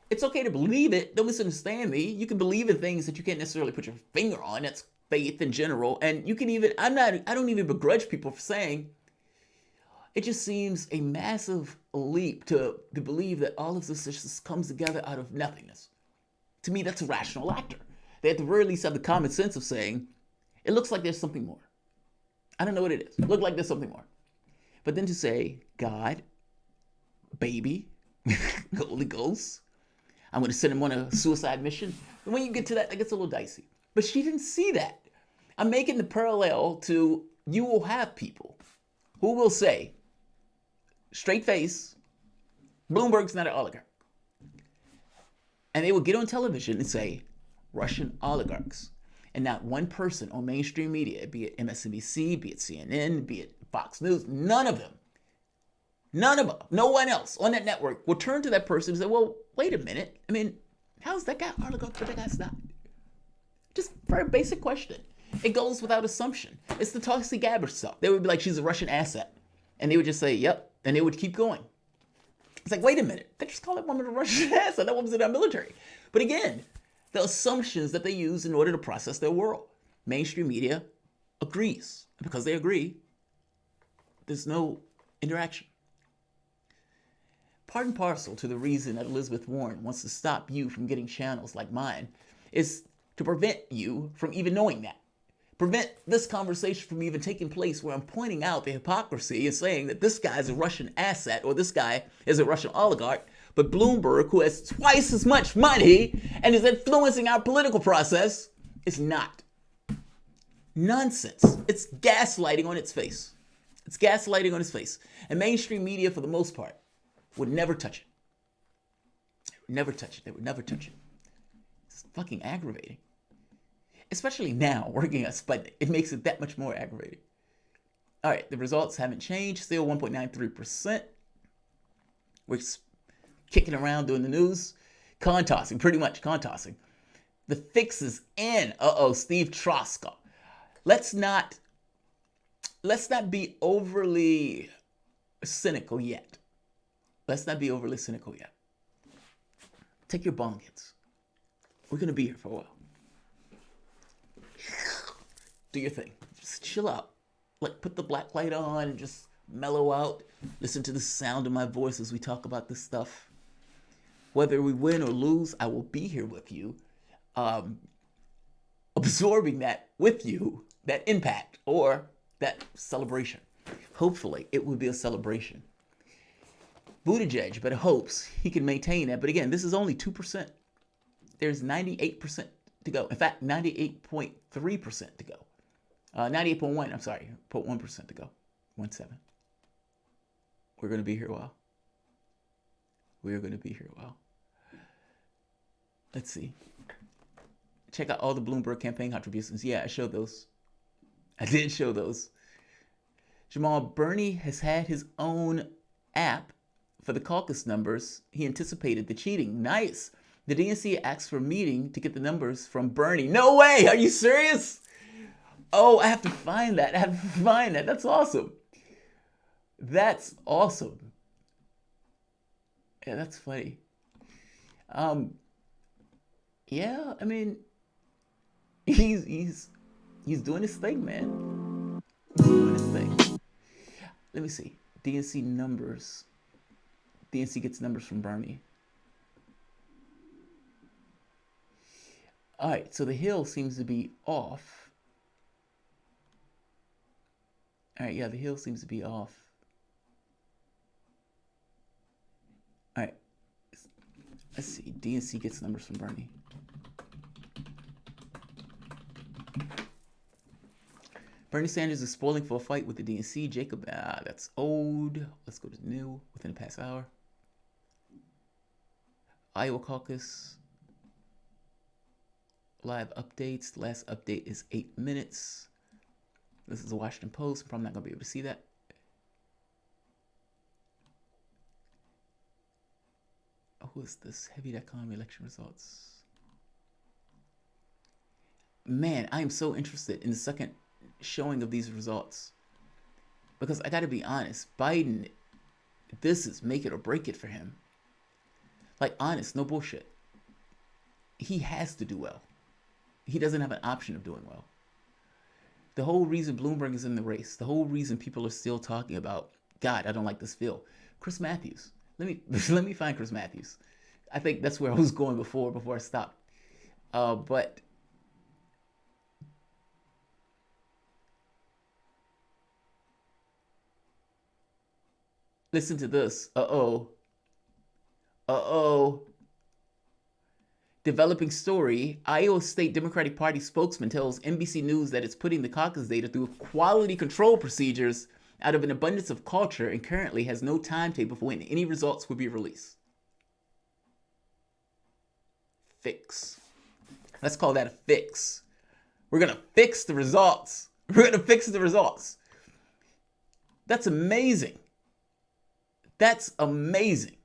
It's okay to believe it. Don't misunderstand me. You can believe in things that you can't necessarily put your finger on. That's faith in general. And you can even, I don't even begrudge people for saying, it just seems a massive leap to believe that all of this just comes together out of nothingness. To me, that's a rational actor. They at the very least have the common sense of saying, it looks like there's something more. I don't know what it is. Look like there's something more. But then to say, God, baby, Holy Ghost, I'm going to send him on a suicide mission. And when you get to that gets a little dicey. But she didn't see that. I'm making the parallel to, you will have people who will say, straight face, Bloomberg's not an oligarch. And they will get on television and say, Russian oligarchs. And not one person on mainstream media, be it MSNBC, be it CNN, be it Fox News, none of them, no one else on that network will turn to that person and say, well, wait a minute. I mean, how's that guy oligarch but that guy's not? Just very basic question. It goes without assumption. It's the Tulsi Gabbard stuff. They would be like, she's a Russian asset. And they would just say, yep. And they would keep going. It's like, wait a minute. They just call that woman a Russian asset. That woman's in our military. But again, the assumptions that they use in order to process their world. Mainstream media agrees. And because they agree, there's no interaction. Part and parcel to the reason that Elizabeth Warren wants to stop you from getting channels like mine is to prevent you from even knowing that. Prevent this conversation from even taking place where I'm pointing out the hypocrisy and saying that this guy is a Russian asset or this guy is a Russian oligarch, but Bloomberg, who has twice as much money and is influencing our political process, is not. Nonsense. It's gaslighting on its face. It's gaslighting on its face. And mainstream media, for the most part, would never touch it. They would never touch it. They would never touch it. It's fucking aggravating. Especially now, working at Sputnik, it makes it that much more aggravating. All right, the results haven't changed. Still 1.93%. We're kicking around doing the news. Con tossing, pretty much con tossing. The fix is in. Steve Troska. Let's not be overly cynical yet. Let's not be overly cynical yet. Take your bong hits. We're going to be here for a while. Do your thing. Just chill out. Like, put the black light on and just mellow out. Listen to the sound of my voice as we talk about this stuff. Whether we win or lose, I will be here with you, absorbing that with you, that impact or that celebration. Hopefully, it will be a celebration. Buttigieg, but hopes he can maintain that. But again, this is only 2%. There's 98% to go. In fact, 98.3% to go. 98.1, I'm sorry, 0.1% to go. 1.7. We're going to be here a while. We're going to be here a while. Let's see. Check out all the Bloomberg campaign contributions. Yeah, I showed those. I did show those. Jamal, Bernie has had his own app for the caucus numbers. He anticipated the cheating. Nice. The DNC asked for a meeting to get the numbers from Bernie. No way. Are you serious? Oh, I have to find that. That's awesome. That's awesome. Yeah, that's funny. Yeah, I mean, he's doing his thing, man. He's doing his thing. Let me see. DNC numbers. DNC gets numbers from Bernie. All right, so the Hill seems to be off. All right, yeah, the Hill seems to be off. All right, let's see. DNC gets numbers from Bernie. Bernie Sanders is spoiling for a fight with the DNC. Jacob, that's old. Let's go to new within the past hour. Iowa caucus. Live updates. The last update is 8 minutes. This is the Washington Post. I'm probably not going to be able to see that. Oh, who is this? Heavy.com election results. Man, I am so interested in the second showing of these results. Because I got to be honest, Biden, this is make it or break it for him. Like, honest, no bullshit. He has to do well. He doesn't have an option of doing well. The whole reason Bloomberg is in the race, the whole reason people are still talking about, God, I don't like this Phil. Chris Matthews. Let me find Chris Matthews. I think that's where I was going before I stopped. But listen to this. Uh-oh. Developing story. Iowa State Democratic Party spokesman tells NBC News that it's putting the caucus data through quality control procedures out of an abundance of culture and currently has no timetable for when any results will be released. Fix. Let's call that a fix. We're going to fix the results. We're going to fix the results. That's amazing. That's amazing.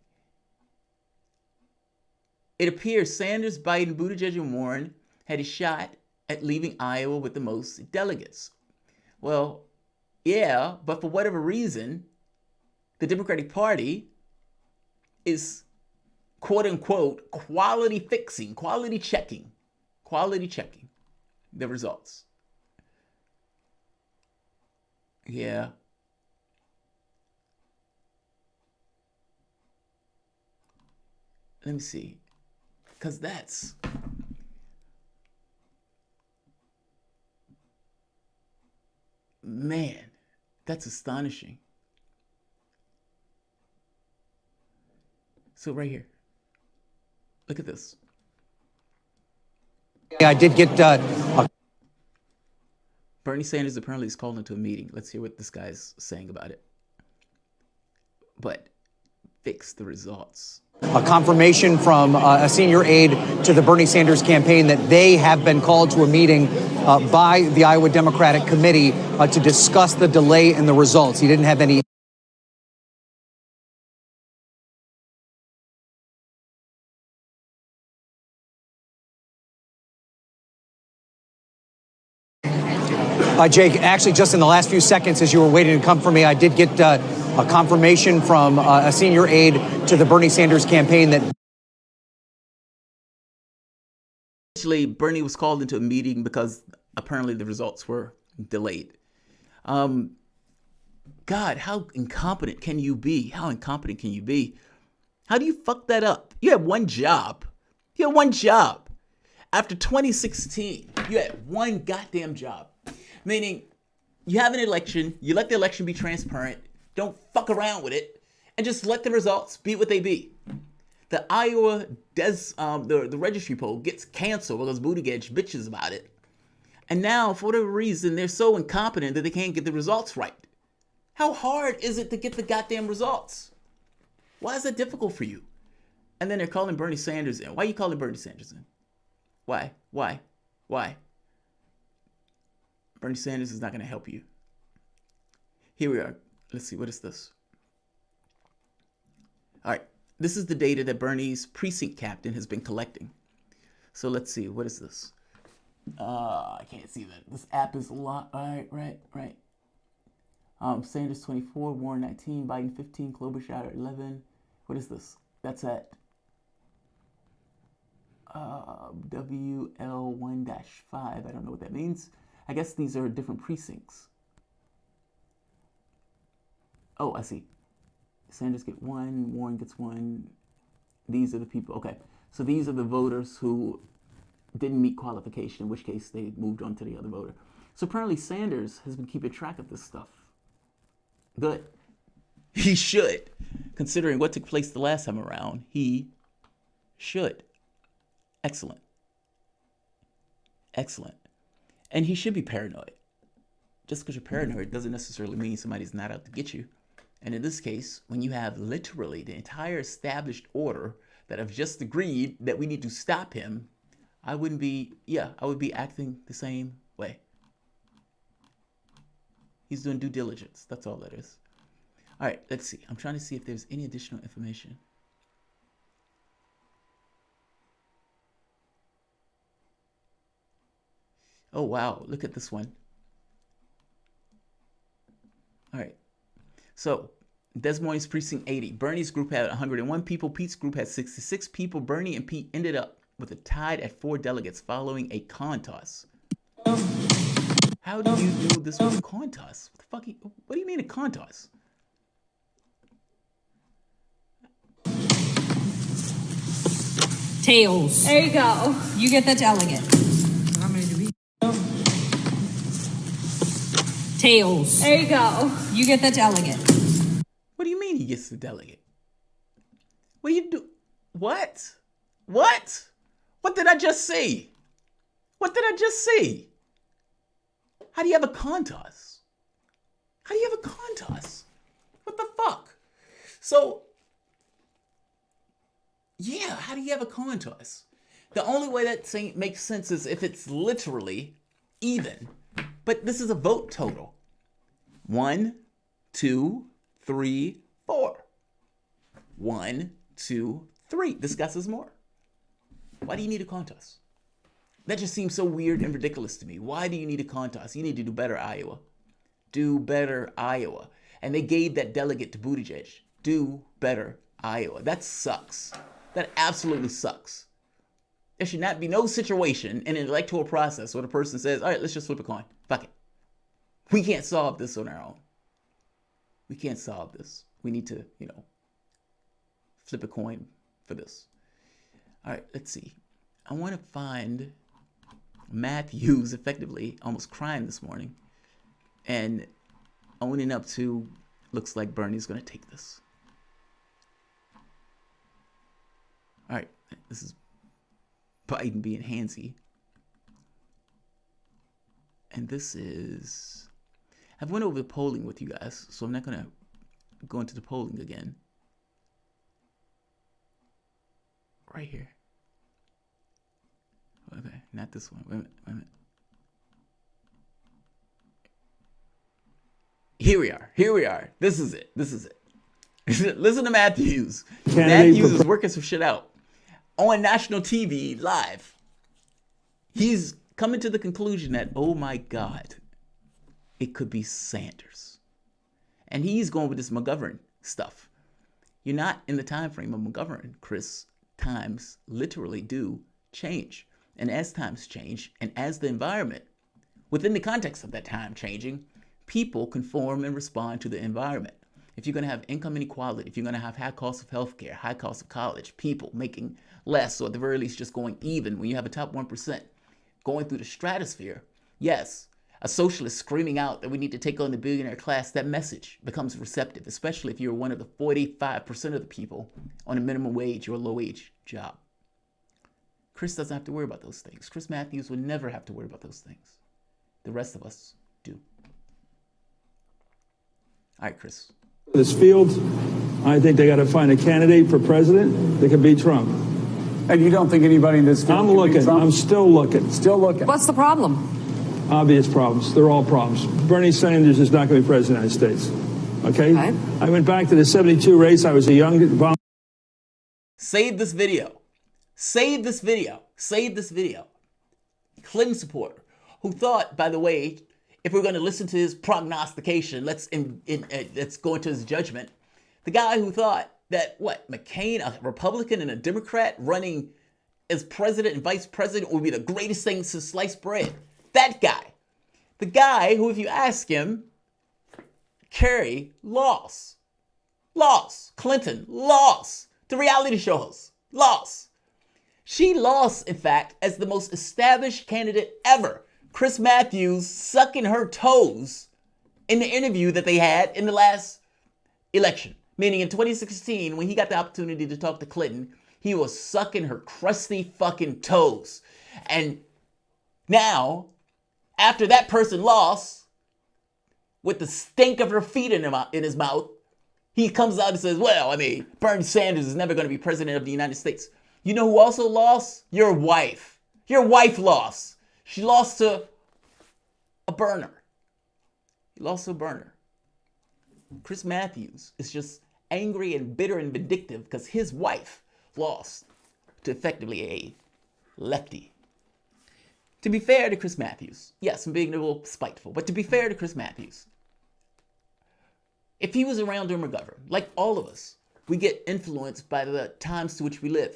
It appears Sanders, Biden, Buttigieg, and Warren had a shot at leaving Iowa with the most delegates. Well, yeah, but for whatever reason, the Democratic Party is, quote unquote, quality checking the results. Yeah. Let me see. Because that's... Man, that's astonishing. So right here. Look at this. I did get... Bernie Sanders apparently is called into a meeting. Let's hear what this guy's saying about it. But fix the results. A confirmation from a senior aide to the Bernie Sanders campaign that they have been called to a meeting by the Iowa Democratic Committee to discuss the delay in the results. He didn't have any... Jake, actually, just in the last few seconds as you were waiting to come for me, I did get a confirmation from a senior aide to the Bernie Sanders campaign that... Actually, Bernie was called into a meeting because apparently the results were delayed. God, how incompetent can you be? How incompetent can you be? How do you fuck that up? You had one job. You had one job. After 2016, you had one goddamn job. Meaning, you have an election, you let the election be transparent, don't fuck around with it, and just let the results be what they be. The Iowa the registry poll gets canceled because Buttigieg bitches about it. And now, for whatever reason, they're so incompetent that they can't get the results right. How hard is it to get the goddamn results? Why is that difficult for you? And then they're calling Bernie Sanders in. Why are you calling Bernie Sanders in? Why? Bernie Sanders is not going to help you. Here we are. Let's see. What is this? All right. This is the data that Bernie's precinct captain has been collecting. So let's see. What is this? I can't see that. This app is a lot. All right. Sanders 24, Warren 19, Biden 15, Klobuchar 11. What is this? That's at WL1-5. I don't know what that means. I guess these are different precincts. Oh, I see. Sanders get 1, Warren gets 1. These are the people. Okay, so these are the voters who didn't meet qualification, in which case they moved on to the other voter. So apparently Sanders has been keeping track of this stuff. Good. He should. Considering what took place the last time around, he should. Excellent. And he should be paranoid. Just because you're paranoid doesn't necessarily mean somebody's not out to get you. And in this case, when you have literally the entire established order that have just agreed that we need to stop him, I would be acting the same way. He's doing due diligence. That's all that is. All right, let's see. I'm trying to see if there's any additional information. Oh, wow. Look at this one. All right. So, Des Moines Precinct 80. Bernie's group had 101 people. Pete's group had 66 people. Bernie and Pete ended up with a tied at 4 delegates following a coin toss. How do you do this with a coin toss? What do you mean a coin toss? Tails. There you go. You get the delegate. How many do we? Tails. There you go. You get the delegate. What do you mean he gets the delegate? What do you do? What? What did I just say? How do you have a coin toss? What the fuck? So, yeah, how do you have a coin toss? The only way that makes sense is if it's literally even. But this is a vote total. 1, 2, 3, 4. 1, 2, 3. Discusses more. Why do you need a coin toss? That just seems so weird and ridiculous to me. Why do you need a coin toss? You need to do better, Iowa. Do better, Iowa. And they gave that delegate to Buttigieg. Do better, Iowa. That sucks. That absolutely sucks. There should not be no situation in an electoral process where the person says, all right, let's just flip a coin. Fuck it. We can't solve this on our own. We can't solve this. We need to, flip a coin for this. All right, let's see. I want to find Matthews effectively almost crying this morning and owning up to looks like Bernie's going to take this. All right, this is Biden being handsy. And this is... I've went over the polling with you guys, so I'm not going to go into the polling again. Right here. Okay, not this one. Wait a minute. Here we are. This is it. Listen to Matthews. Matthews is working some shit out on national TV live. He's coming to the conclusion that, oh my God, it could be Sanders. And he's going with this McGovern stuff. You're not in the time frame of McGovern, Chris. Times literally do change. And as times change, and as the environment, within the context of that time changing, people conform and respond to the environment. If you're going to have income inequality, if you're going to have high cost of healthcare, high cost of college, people making less, or at the very least just going even, when you have a top 1% going through the stratosphere, yes, a socialist screaming out that we need to take on the billionaire class, that message becomes receptive, especially if you're one of the 45% of the people on a minimum wage or a low-wage job. Chris doesn't have to worry about those things. Chris Matthews would never have to worry about those things. The rest of us do. All right, Chris. This field, I think they got to find a candidate for president that can beat Trump. And you don't think anybody in this field I'm can looking. beat Trump? I'm still looking. Still looking. What's the problem? Obvious problems. They're all problems. Bernie Sanders is not going to be president of the United States. Okay? I went back to the 72 race. I was a young volunteer. Save this video. Save this video. Save this video. Clinton supporter who thought, by the way, if we're going to listen to his prognostication, let's go into his judgment. The guy who thought that, McCain, a Republican and a Democrat running as president and vice president would be the greatest thing since sliced bread. That guy. The guy who, if you ask him, Kerry lost. Clinton lost. The reality show host lost. She lost, in fact, as the most established candidate ever. Chris Matthews sucking her toes in the interview that they had in the last election. Meaning in 2016, when he got the opportunity to talk to Clinton, he was sucking her crusty fucking toes. And now, after that person lost, with the stink of her feet in his mouth, he comes out and says, Bernie Sanders is never going to be president of the United States. You know who also lost? Your wife. Your wife lost. She lost to a burner. He lost to a burner. Chris Matthews is just angry and bitter and vindictive because his wife lost to effectively a lefty. To be fair to Chris Matthews, yes, I'm being a little spiteful, but to be fair to Chris Matthews, if he was around during McGovern, like all of us, we get influenced by the times to which we live.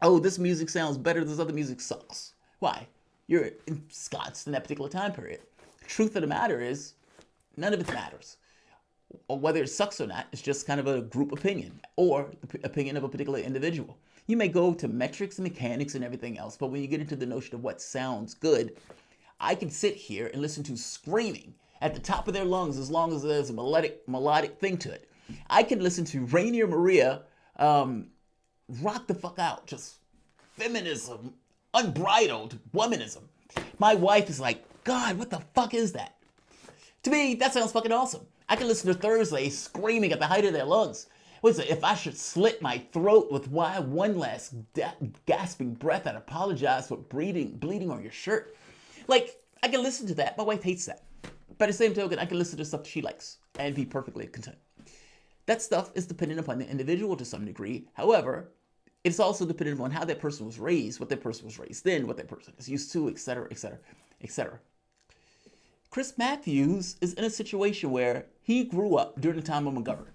Oh, this music sounds better, this other music sucks. Why? You're ensconced in that particular time period. The truth of the matter is, none of it matters. Or whether it sucks or not, it's just kind of a group opinion or the opinion of a particular individual. You may go to metrics and mechanics and everything else, but when you get into the notion of what sounds good, I can sit here and listen to screaming at the top of their lungs as long as there's a melodic thing to it. I can listen to Rainier Maria rock the fuck out, just feminism, unbridled womanism. My wife is like, God, what the fuck is that? To me, that sounds fucking awesome. I can listen to Thursday screaming at the height of their lungs. What is it? If I should slit my throat with one last gasping breath, I'd apologize for bleeding on your shirt. Like, I can listen to that. My wife hates that. By the same token, I can listen to stuff she likes and be perfectly content. That stuff is dependent upon the individual to some degree. However, it's also dependent upon how that person was raised, what that person was raised in, what that person is used to, etc., etc., etc. Chris Matthews is in a situation where he grew up during the time of McGovern,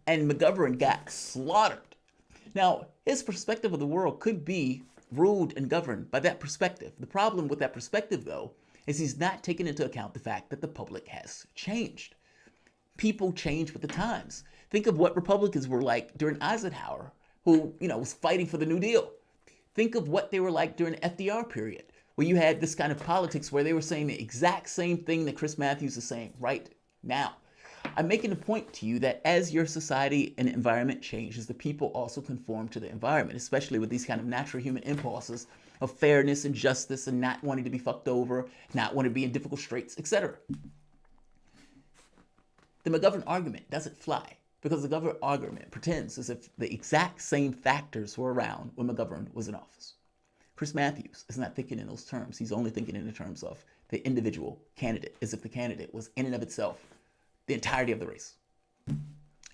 and McGovern got slaughtered. Now, his perspective of the world could be ruled and governed by that perspective. The problem with that perspective, though, is he's not taking into account the fact that the public has changed. People change with the times. Think of what Republicans were like during Eisenhower, who, was fighting for the New Deal. Think of what they were like during the FDR period, where you had this kind of politics where they were saying the exact same thing that Chris Matthews is saying right now. I'm making a point to you that as your society and environment changes, the people also conform to the environment, especially with these kind of natural human impulses of fairness and justice and not wanting to be fucked over, not wanting to be in difficult straits, etc. The McGovern argument doesn't fly because the McGovern argument pretends as if the exact same factors were around when McGovern was in office. Chris Matthews is not thinking in those terms. He's only thinking in the terms of the individual candidate, as if the candidate was in and of itself the entirety of the race.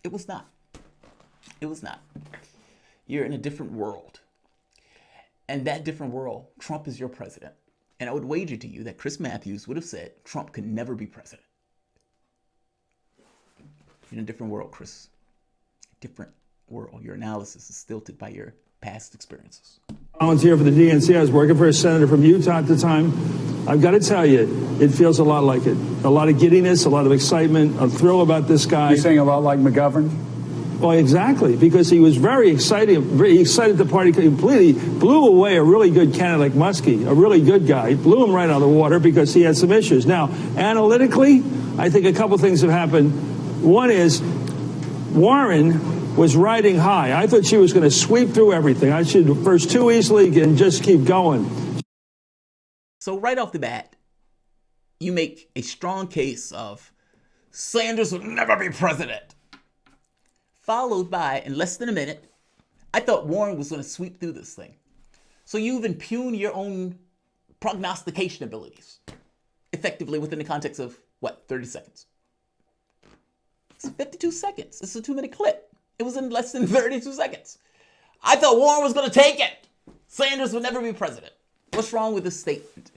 It was not. It was not. You're in a different world. And that different world, Trump is your president. And I would wager to you that Chris Matthews would have said Trump could never be president. You're in a different world, Chris. Different world. Your analysis is stilted by your past experiences. Volunteer for the DNC. I was working for a senator from Utah at the time. I've got to tell you, it feels a lot like it. A lot of giddiness, a lot of excitement, a thrill about this guy. You're saying a lot like McGovern? Well, exactly, because he was very excited. He excited the party completely, blew away a really good candidate like Muskie, a really good guy, blew him right out of the water because he had some issues. Now, analytically, I think a couple things have happened. One is Warren was riding high. I thought she was going to sweep through everything. I should first too easily and just keep going. So right off the bat, you make a strong case of Sanders would never be president. Followed by, in less than a minute, I thought Warren was going to sweep through this thing. So you've impugned your own prognostication abilities effectively within the context of, 30 seconds? It's 52 seconds. It's a 2-minute clip. It was in less than 32 seconds. I thought Warren was going to take it. Sanders would never be president. What's wrong with this statement?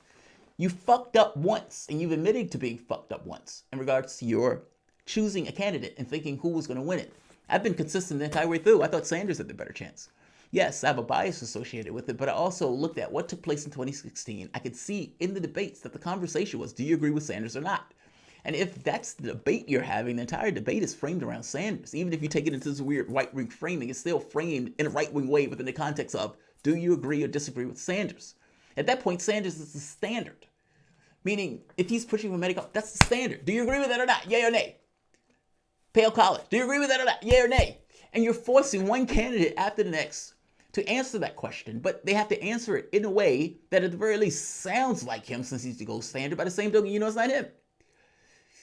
You fucked up once, and you've admitted to being fucked up once in regards to your choosing a candidate and thinking who was going to win it. I've been consistent the entire way through. I thought Sanders had the better chance. Yes, I have a bias associated with it, but I also looked at what took place in 2016. I could see in the debates that the conversation was, do you agree with Sanders or not? And if that's the debate you're having, the entire debate is framed around Sanders. Even if you take it into this weird right-wing framing, it's still framed in a right-wing way within the context of, do you agree or disagree with Sanders? At that point, Sanders is the standard. Meaning, if he's pushing for Medicare, that's the standard. Do you agree with that or not? Yay or nay? Pale College. Do you agree with that or not? Yay or nay? And you're forcing one candidate after the next to answer that question, but they have to answer it in a way that at the very least sounds like him, since he's the gold standard. By the same token, you know it's not him.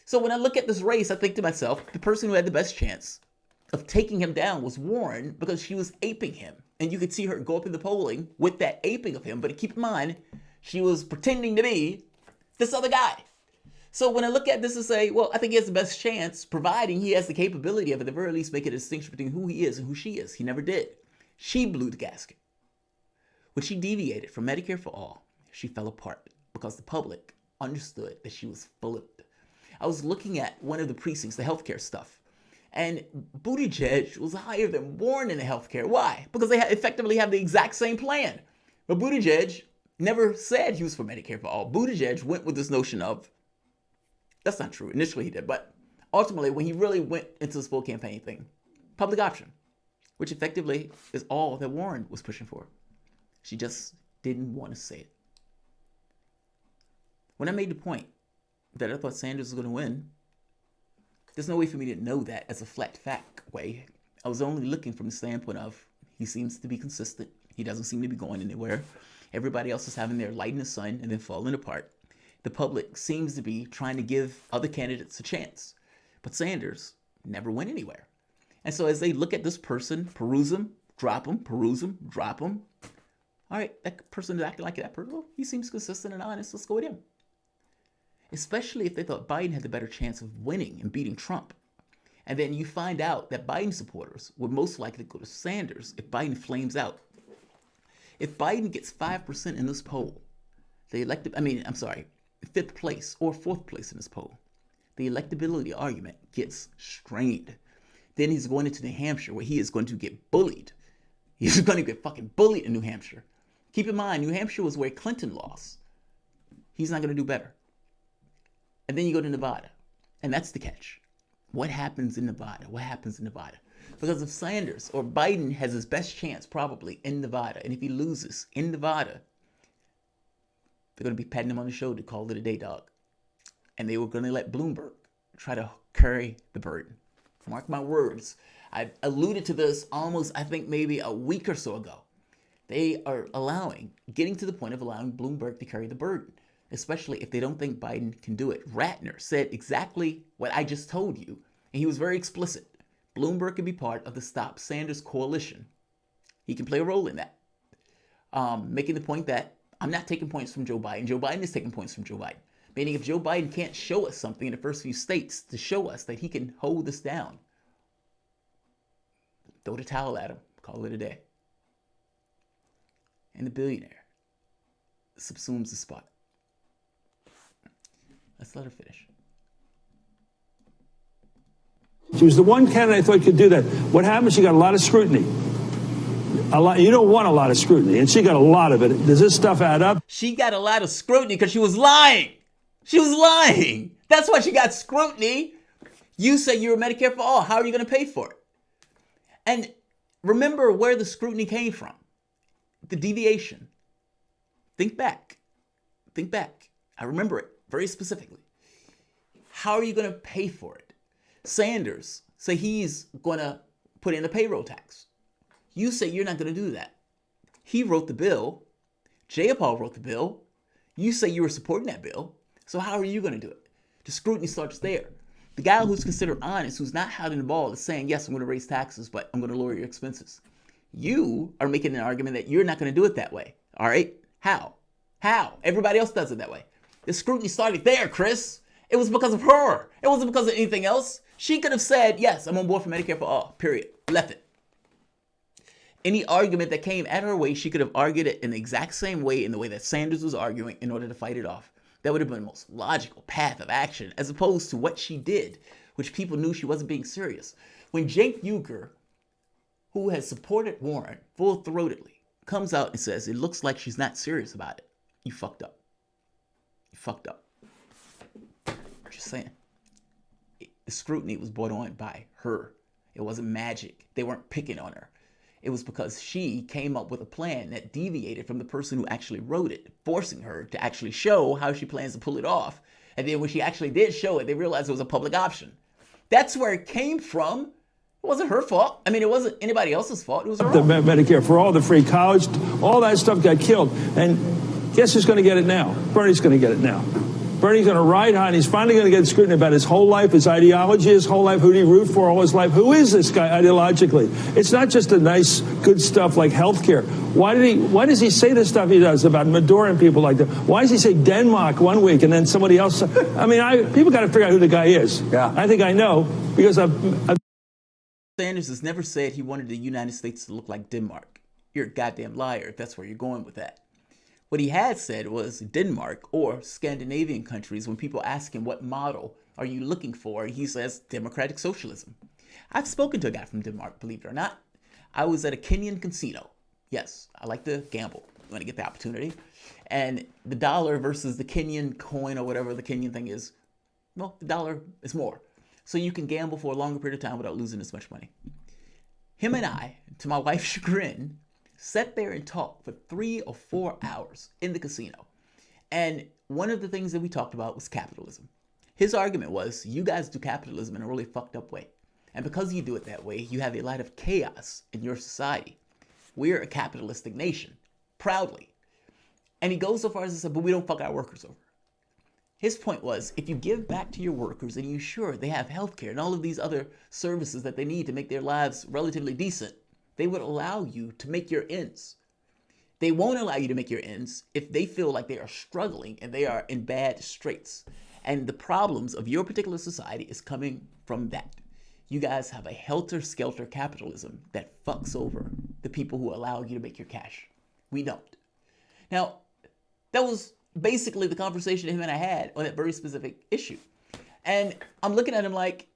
So when I look at this race, I think to myself, the person who had the best chance of taking him down was Warren, because she was aping him. And you could see her go up in the polling with that aping of him. But keep in mind, she was pretending to be this other guy. So when I look at this and say, well, I think he has the best chance, providing he has the capability of at the very least make a distinction between who he is and who she is. He never did. She blew the gasket. When she deviated from Medicare for All, she fell apart because the public understood that she was full of it. I was looking at one of the precincts, the healthcare stuff, and Buttigieg was higher than Warren in the healthcare. Why? Because they effectively have the exact same plan. But Buttigieg never said he was for Medicare for All. Buttigieg went with this notion of, that's not true. Initially he did, but ultimately when he really went into this full campaign thing, public option, which effectively is all that Warren was pushing for. She just didn't want to say it. When I made the point that I thought Sanders was going to win, there's no way for me to know that as a flat fact way. I was only looking from the standpoint of, he seems to be consistent. He doesn't seem to be going anywhere. Everybody else is having their light in the sun and then falling apart. The public seems to be trying to give other candidates a chance. But Sanders never went anywhere. And so as they look at this person, peruse him, drop him, peruse him, drop him. All right, that person is acting like that person. Well, he seems consistent and honest. Let's go with him. Especially if they thought Biden had the better chance of winning and beating Trump. And then you find out that Biden supporters would most likely go to Sanders if Biden flames out. If Biden gets 5% in this poll, fifth place or fourth place in this poll, the electability argument gets strained. Then he's going into New Hampshire where he is going to get bullied. He's going to get fucking bullied in New Hampshire. Keep in mind, New Hampshire was where Clinton lost. He's not going to do better. And then you go to Nevada. And that's the catch. What happens in Nevada? What happens in Nevada? Because if Sanders or Biden has his best chance probably in Nevada, and if he loses in Nevada, they're going to be patting him on the shoulder to call it a day, dog. And they were going to let Bloomberg try to carry the burden. Mark my words. I alluded to this almost, I think, maybe a week or so ago. They are getting to the point of allowing Bloomberg to carry the burden, especially if they don't think Biden can do it. Ratner said exactly what I just told you, and he was very explicit. Bloomberg can be part of the Stop Sanders coalition. He can play a role in that. Making the point that I'm not taking points from Joe Biden. Joe Biden is taking points from Joe Biden. Meaning if Joe Biden can't show us something in the first few states to show us that he can hold this down, throw the towel at him, call it a day. And the billionaire subsumes the spot. Let's let her finish. She was the one candidate I thought could do that. What happened? She got a lot of scrutiny. You don't want a lot of scrutiny, and she got a lot of it. Does this stuff add up? She got a lot of scrutiny because she was lying. She was lying. That's why she got scrutiny. You said you were Medicare for All. How are you going to pay for it? And remember where the scrutiny came from. The deviation. Think back. Think back. I remember it very specifically. How are you going to pay for it? Sanders say he's going to put in a payroll tax. You say you're not going to do that. He wrote the bill. Jayapal wrote the bill. You say you were supporting that bill. So how are you going to do it? The scrutiny starts there. The guy who's considered honest, who's not hiding the ball, is saying, yes, I'm going to raise taxes, but I'm going to lower your expenses. You are making an argument that you're not going to do it that way. All right? How? How? Everybody else does it that way. The scrutiny started there, Chris. It was because of her. It wasn't because of anything else. She could have said, yes, I'm on board for Medicare for all, period. Left it. Any argument that came at her way, she could have argued it in the exact same way, in the way that Sanders was arguing, in order to fight it off. That would have been the most logical path of action, as opposed to what she did, which people knew she wasn't being serious. When Cenk Uygur, who has supported Warren full-throatedly, comes out and says it looks like she's not serious about it, you fucked up. You fucked up. Just saying. The scrutiny was brought on by her. It wasn't magic. They weren't picking on her. It was because she came up with a plan that deviated from the person who actually wrote it, forcing her to actually show how she plans to pull it off. And then when she actually did show it, they realized it was a public option. That's where it came from. It wasn't her fault. I mean, it wasn't anybody else's fault. It was her own. The Medicare for all, the free college, all that stuff got killed. And guess who's going to get it now? Bernie's going to get it now. Bernie's going to ride high, and he's finally going to get scrutiny about his whole life, his ideology, his whole life, who did he root for all his life. Who is this guy ideologically? It's not just the nice, good stuff like healthcare. Why does he say the stuff he does about Maduro and people like that? Why does he say Denmark one week and then somebody else? I mean, people got to figure out who the guy is. Yeah. I think I know, because Sanders has never said he wanted the United States to look like Denmark. You're a goddamn liar if that's where you're going with that. What he had said was Denmark or Scandinavian countries. When people ask him what model are you looking for, he says democratic socialism. I've spoken to a guy from Denmark, believe it or not. I was at a Kenyan casino. Yes, I like to gamble when I get the opportunity. And the dollar versus the Kenyan coin or whatever the Kenyan thing is, well, the dollar is more. So you can gamble for a longer period of time without losing as much money. Him and I, to my wife's chagrin, sat there and talked for 3 or 4 hours in the casino. And one of the things that we talked about was capitalism. His argument was, you guys do capitalism in a really fucked up way. And because you do it that way, you have a lot of chaos in your society. We're a capitalistic nation, proudly. And he goes so far as to say, but we don't fuck our workers over. His point was, if you give back to your workers and you ensure they have healthcare and all of these other services that they need to make their lives relatively decent, they would allow you to make your ends. They won't allow you to make your ends if they feel like they are struggling and they are in bad straits. And the problems of your particular society is coming from that. You guys have a helter-skelter capitalism that fucks over the people who allow you to make your cash. We don't. Now, that was basically the conversation him and I had on that very specific issue. And I'm looking at him like,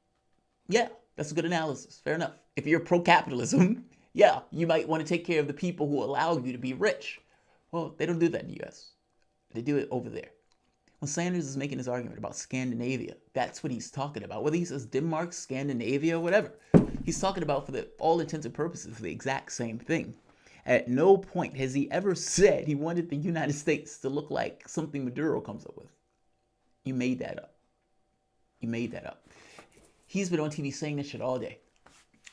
yeah, that's a good analysis. Fair enough. If you're pro-capitalism, yeah, you might want to take care of the people who allow you to be rich. Well, they don't do that in the U.S. They do it over there. When Sanders is making his argument about Scandinavia, that's what he's talking about. Whether he says Denmark, Scandinavia, whatever, he's talking about, for all intents and purposes, the exact same thing. At no point has he ever said he wanted the United States to look like something Maduro comes up with. You made that up. You made that up. He's been on TV saying this shit all day.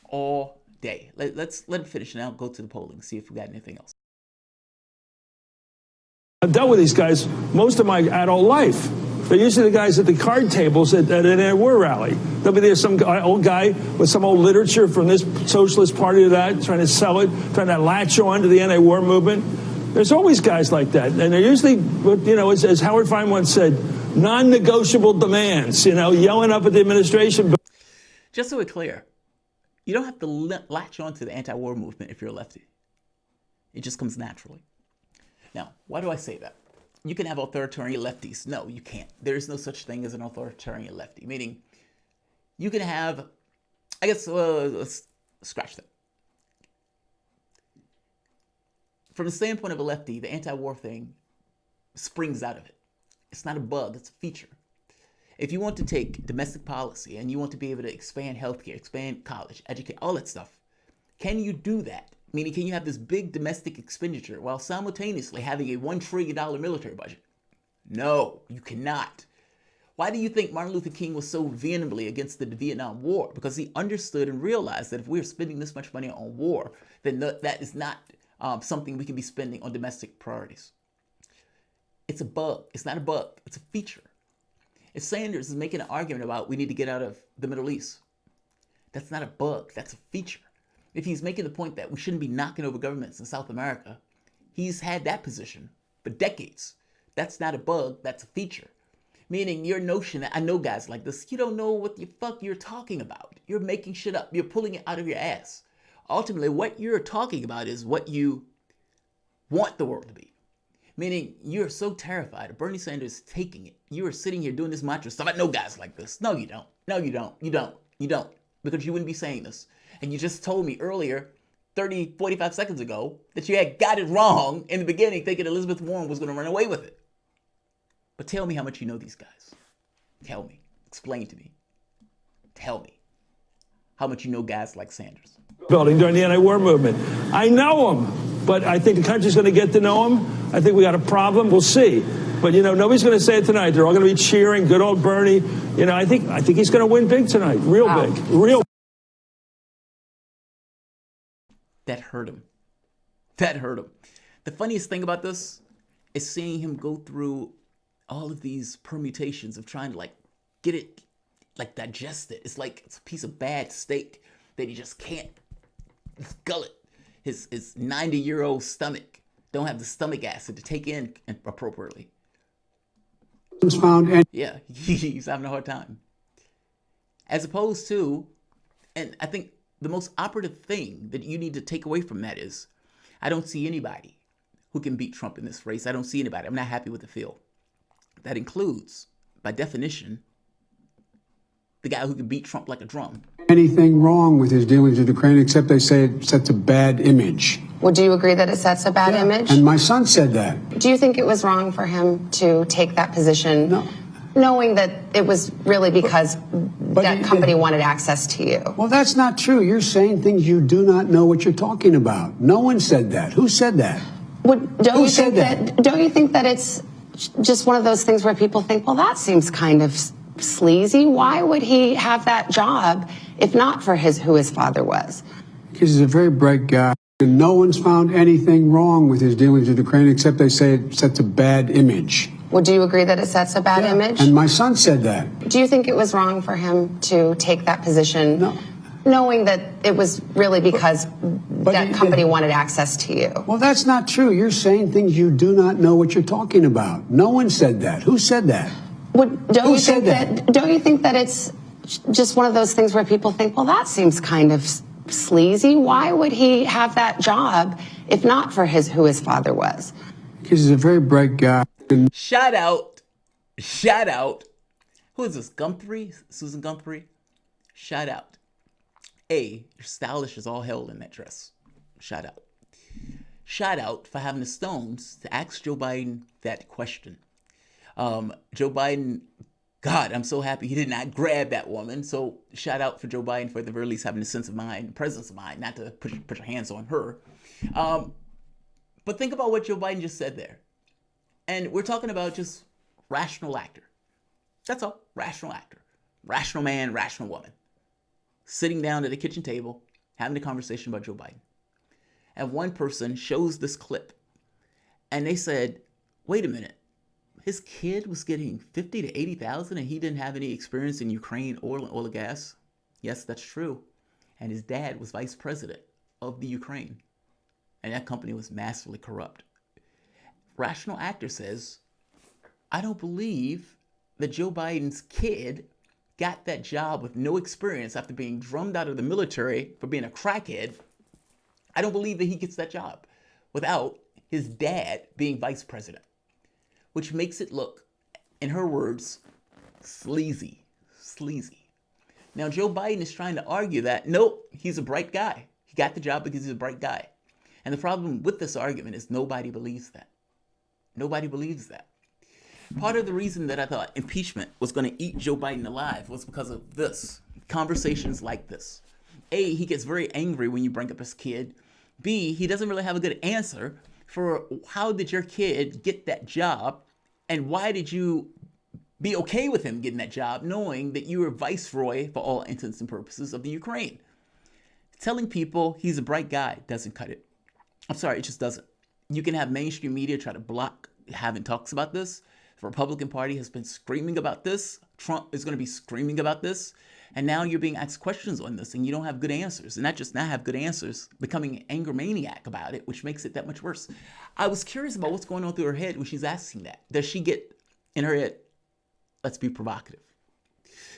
All day. Let's let him finish now. Go to the polling. See if we got anything else. I've dealt with these guys most of my adult life. They're usually the guys at the card tables at an war rally. There'll be there some old guy with some old literature from this socialist party or that, trying to sell it, trying to latch on to the anti-war movement. There's always guys like that. And they're usually, as Howard Fine once said, non-negotiable demands, yelling up at the administration. Just so we're clear, you don't have to latch on to the anti-war movement if you're a lefty. It just comes naturally. Now, why do I say that? You can have authoritarian lefties. No, you can't. There is no such thing as an authoritarian lefty. Meaning, you can have, I guess, let's scratch that. From the standpoint of a lefty, the anti-war thing springs out of it. It's not a bug, it's a feature. If you want to take domestic policy and you want to be able to expand healthcare, expand college, educate, all that stuff, Can you do that? Meaning, can you have this big domestic expenditure while simultaneously having a $1 trillion military budget? No, you cannot. Why do you think Martin Luther King was so vehemently against the Vietnam War? Because he understood and realized that if we're spending this much money on war, then that is not something we can be spending on domestic priorities. It's a bug. It's not a bug. It's a feature. If Sanders is making an argument about we need to get out of the Middle East, that's not a bug. That's a feature. If he's making the point that we shouldn't be knocking over governments in South America, he's had that position for decades. That's not a bug. That's a feature. Meaning your notion that I know guys like this, you don't know what the fuck you're talking about. You're making shit up. You're pulling it out of your ass. Ultimately, what you're talking about is what you want the world to be. Meaning you're so terrified of Bernie Sanders taking it. You are sitting here doing this mantra stuff. I know guys like this. No, you don't. No, you don't. You don't. You don't. Because you wouldn't be saying this. And you just told me earlier, 30, 45 seconds ago, that you had got it wrong in the beginning, thinking Elizabeth Warren was going to run away with it. But tell me how much you know these guys. Tell me. Explain to me. Tell me how much you know guys like Sanders. Building during the anti-war movement. I know him, but I think the country's going to get to know him. I think we got a problem. We'll see. But, nobody's going to say it tonight. They're all going to be cheering. Good old Bernie. I think he's going to win big tonight. Real big. Real. That hurt him. That hurt him. The funniest thing about this is seeing him go through all of these permutations of trying to get it, digest it. It's like it's a piece of bad steak that he just can't gullet. His 90-year-old stomach don't have the stomach acid to take in appropriately. Yeah, he's having a hard time. As opposed to, and I think the most operative thing that you need to take away from that is, I don't see anybody who can beat Trump in this race. I don't see anybody. I'm not happy with the field. That includes, by definition, the guy who can beat Trump like a drum. Anything wrong with his dealings with Ukraine, except they say it sets a bad image. Well, do you agree that it sets a bad image? And my son said that. Do you think it was wrong for him to take that position, knowing that it was really because that company wanted access to you? Well, that's not true. You're saying things you do not know what you're talking about. No one said that. Who said that? Don't you think that it's just one of those things where people think, well, that seems kind of sleazy. Why would he have that job if not for who his father was? Because he's a very bright guy. And no one's found anything wrong with his dealings with Ukraine, except they say it sets a bad image. Well, do you agree that it sets a bad image? And my son said that. Do you think it was wrong for him to take that position, knowing that it was really because that company wanted access to you? Well, that's not true. You're saying things you do not know what you're talking about. No one said that. Who said that? Don't you think that it's just one of those things where people think, well, that seems kind of sleazy. Why would he have that job if not for who his father was? Because he's a very bright guy. Shout out. Who is this? Gumphrey? Susan Gumphrey? Shout out. You're stylish as all hell in that dress. Shout out. Shout out for having the stones to ask Joe Biden that question. Joe Biden, God, I'm so happy he did not grab that woman. So shout out for Joe Biden for at the very least having a sense of mind, presence of mind, not to put your hands on her. But think about what Joe Biden just said there. And we're talking about just rational actor. That's all. Rational actor. Rational man, rational woman. Sitting down at a kitchen table, having a conversation about Joe Biden. And one person shows this clip. And they said, wait a minute. His kid was getting 50 to 80,000 and he didn't have any experience in Ukraine oil and gas. Yes, that's true. And his dad was vice president of the Ukraine. And that company was massively corrupt. Rational actor says, I don't believe that Joe Biden's kid got that job with no experience after being drummed out of the military for being a crackhead. I don't believe that he gets that job without his dad being vice president, which makes it look, in her words, sleazy. Now, Joe Biden is trying to argue that, nope, he's a bright guy. He got the job because he's a bright guy. And the problem with this argument is nobody believes that. Nobody believes that. Part of the reason that I thought impeachment was going to eat Joe Biden alive was because of this. Conversations like this. A, he gets very angry when you bring up his kid. B, he doesn't really have a good answer for how did your kid get that job, and why did you be okay with him getting that job, knowing that you were viceroy for all intents and purposes of the Ukraine. Telling people he's a bright guy doesn't cut it. I'm sorry, it just doesn't. You can have mainstream media try to block having talks about this. The Republican Party has been screaming about this. Trump is going to be screaming about this. And now you're being asked questions on this and you don't have good answers. And not just not have good answers, becoming an anger maniac about it, which makes it that much worse. I was curious about what's going on through her head when she's asking that. Does she get in her head, let's be provocative?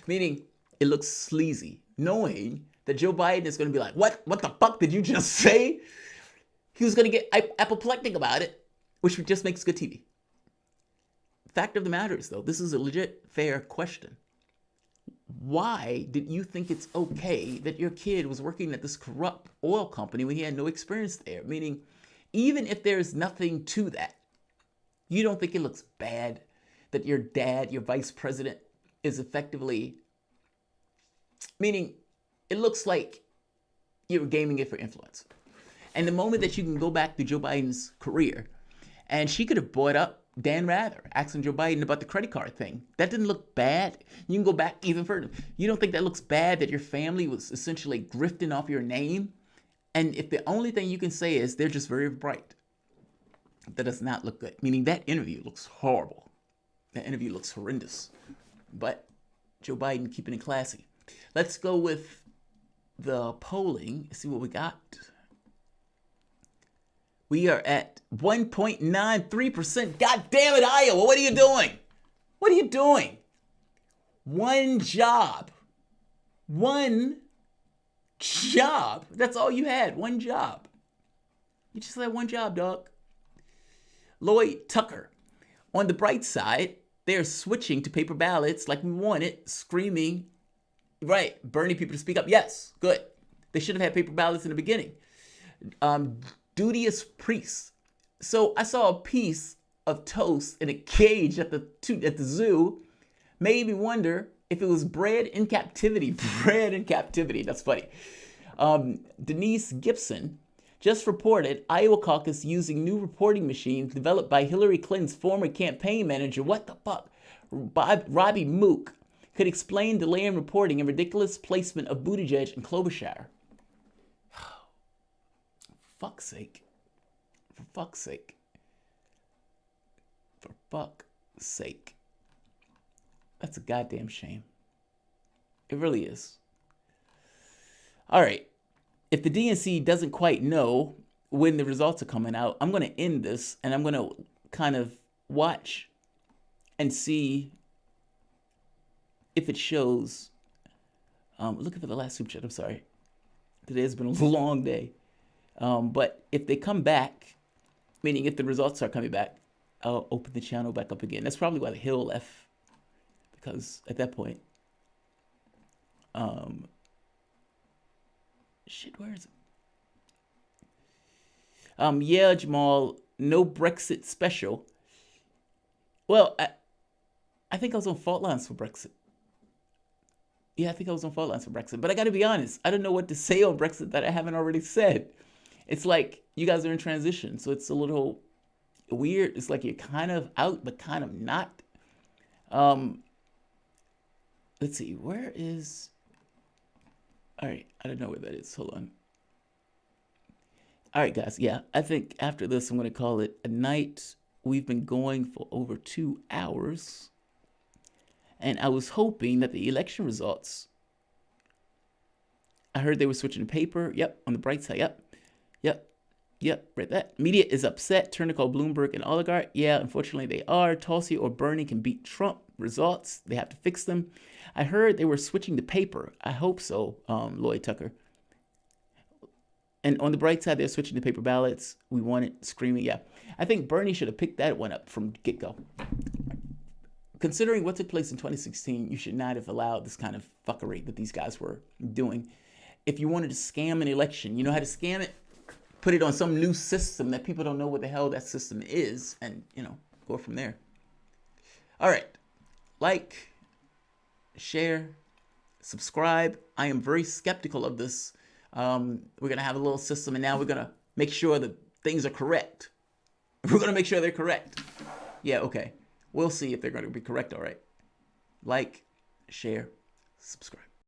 Meaning, it looks sleazy, knowing that Joe Biden is going to be like, what the fuck did you just say? He was going to get apoplectic about it, which just makes good TV. Fact of the matter is, though, this is a legit, fair question. Why did you think it's okay that your kid was working at this corrupt oil company when he had no experience there? Meaning, even if there's nothing to that, you don't think it looks bad that your dad, your vice president, is effectively, meaning it looks like you're gaming it for influence. And the moment that you can go back to Joe Biden's career, and she could have brought up Dan Rather, asking Joe Biden about the credit card thing. That didn't look bad. You can go back even further. You don't think that looks bad that your family was essentially grifting off your name? And if the only thing you can say is they're just very bright, that does not look good. Meaning that interview looks horrible. That interview looks horrendous. But Joe Biden keeping it classy. Let's go with the polling. See what we got. We are at 1.93%. God damn it, Iowa. What are you doing? What are you doing? One job. One job. That's all you had. One job. You just had one job, dog. Lloyd Tucker. On the bright side, they're switching to paper ballots like we wanted, screaming, right, burning people to speak up. Yes, good. They should have had paper ballots in the beginning. Duteous priests. So I saw a piece of toast in a cage at the zoo. Made me wonder if it was bred in captivity. Bred in captivity. That's funny. Denise Gibson just reported Iowa caucus using new reporting machines developed by Hillary Clinton's former campaign manager. What the fuck? Robbie Mook could explain delay in reporting and ridiculous placement of Buttigieg and Klobuchar. Fuck's sake. For fuck's sake. For fuck's sake. That's a goddamn shame. It really is. All right. If the DNC doesn't quite know when the results are coming out, I'm going to end this and I'm going to kind of watch and see if it shows. Looking for the last super chat. I'm sorry. Today has been a long day. But if they come back, meaning if the results are coming back, I'll open the channel back up again. That's probably why the Hill left. Because at that point, shit, where is it? Yeah, Jamal, no Brexit special. Well, I think I was on fault lines for Brexit. Yeah, I think I was on fault lines for Brexit. But I got to be honest, I don't know what to say on Brexit that I haven't already said. It's like you guys are in transition, so it's a little weird. It's like you're kind of out, but kind of not. Let's see, where is... All right, I don't know where that is. Hold on. All right, guys. Yeah, I think after this, I'm going to call it a night. We've been going for over 2 hours. And I was hoping that the election results... I heard they were switching to paper. Yep, on the bright side. Yep, read that. Media is upset. Turn to call Bloomberg and Oligarchy. Yeah, unfortunately they are. Tulsi or Bernie can beat Trump. Results, they have to fix them. I heard they were switching to paper. I hope so, Lloyd Tucker. And on the bright side, they're switching to paper ballots. We want it screaming. Yeah, I think Bernie should have picked that one up from get-go. Considering what took place in 2016, you should not have allowed this kind of fuckery that these guys were doing. If you wanted to scam an election, you know how to scam it? Put it on some new system that people don't know what the hell that system is, and, go from there. All right. Like, share, subscribe. I am very skeptical of this We're going to have a little system, and now we're going to make sure that things are correct. We're going to make sure they're correct. Yeah, okay. We'll see if they're going to be correct, all right. Like, share, subscribe.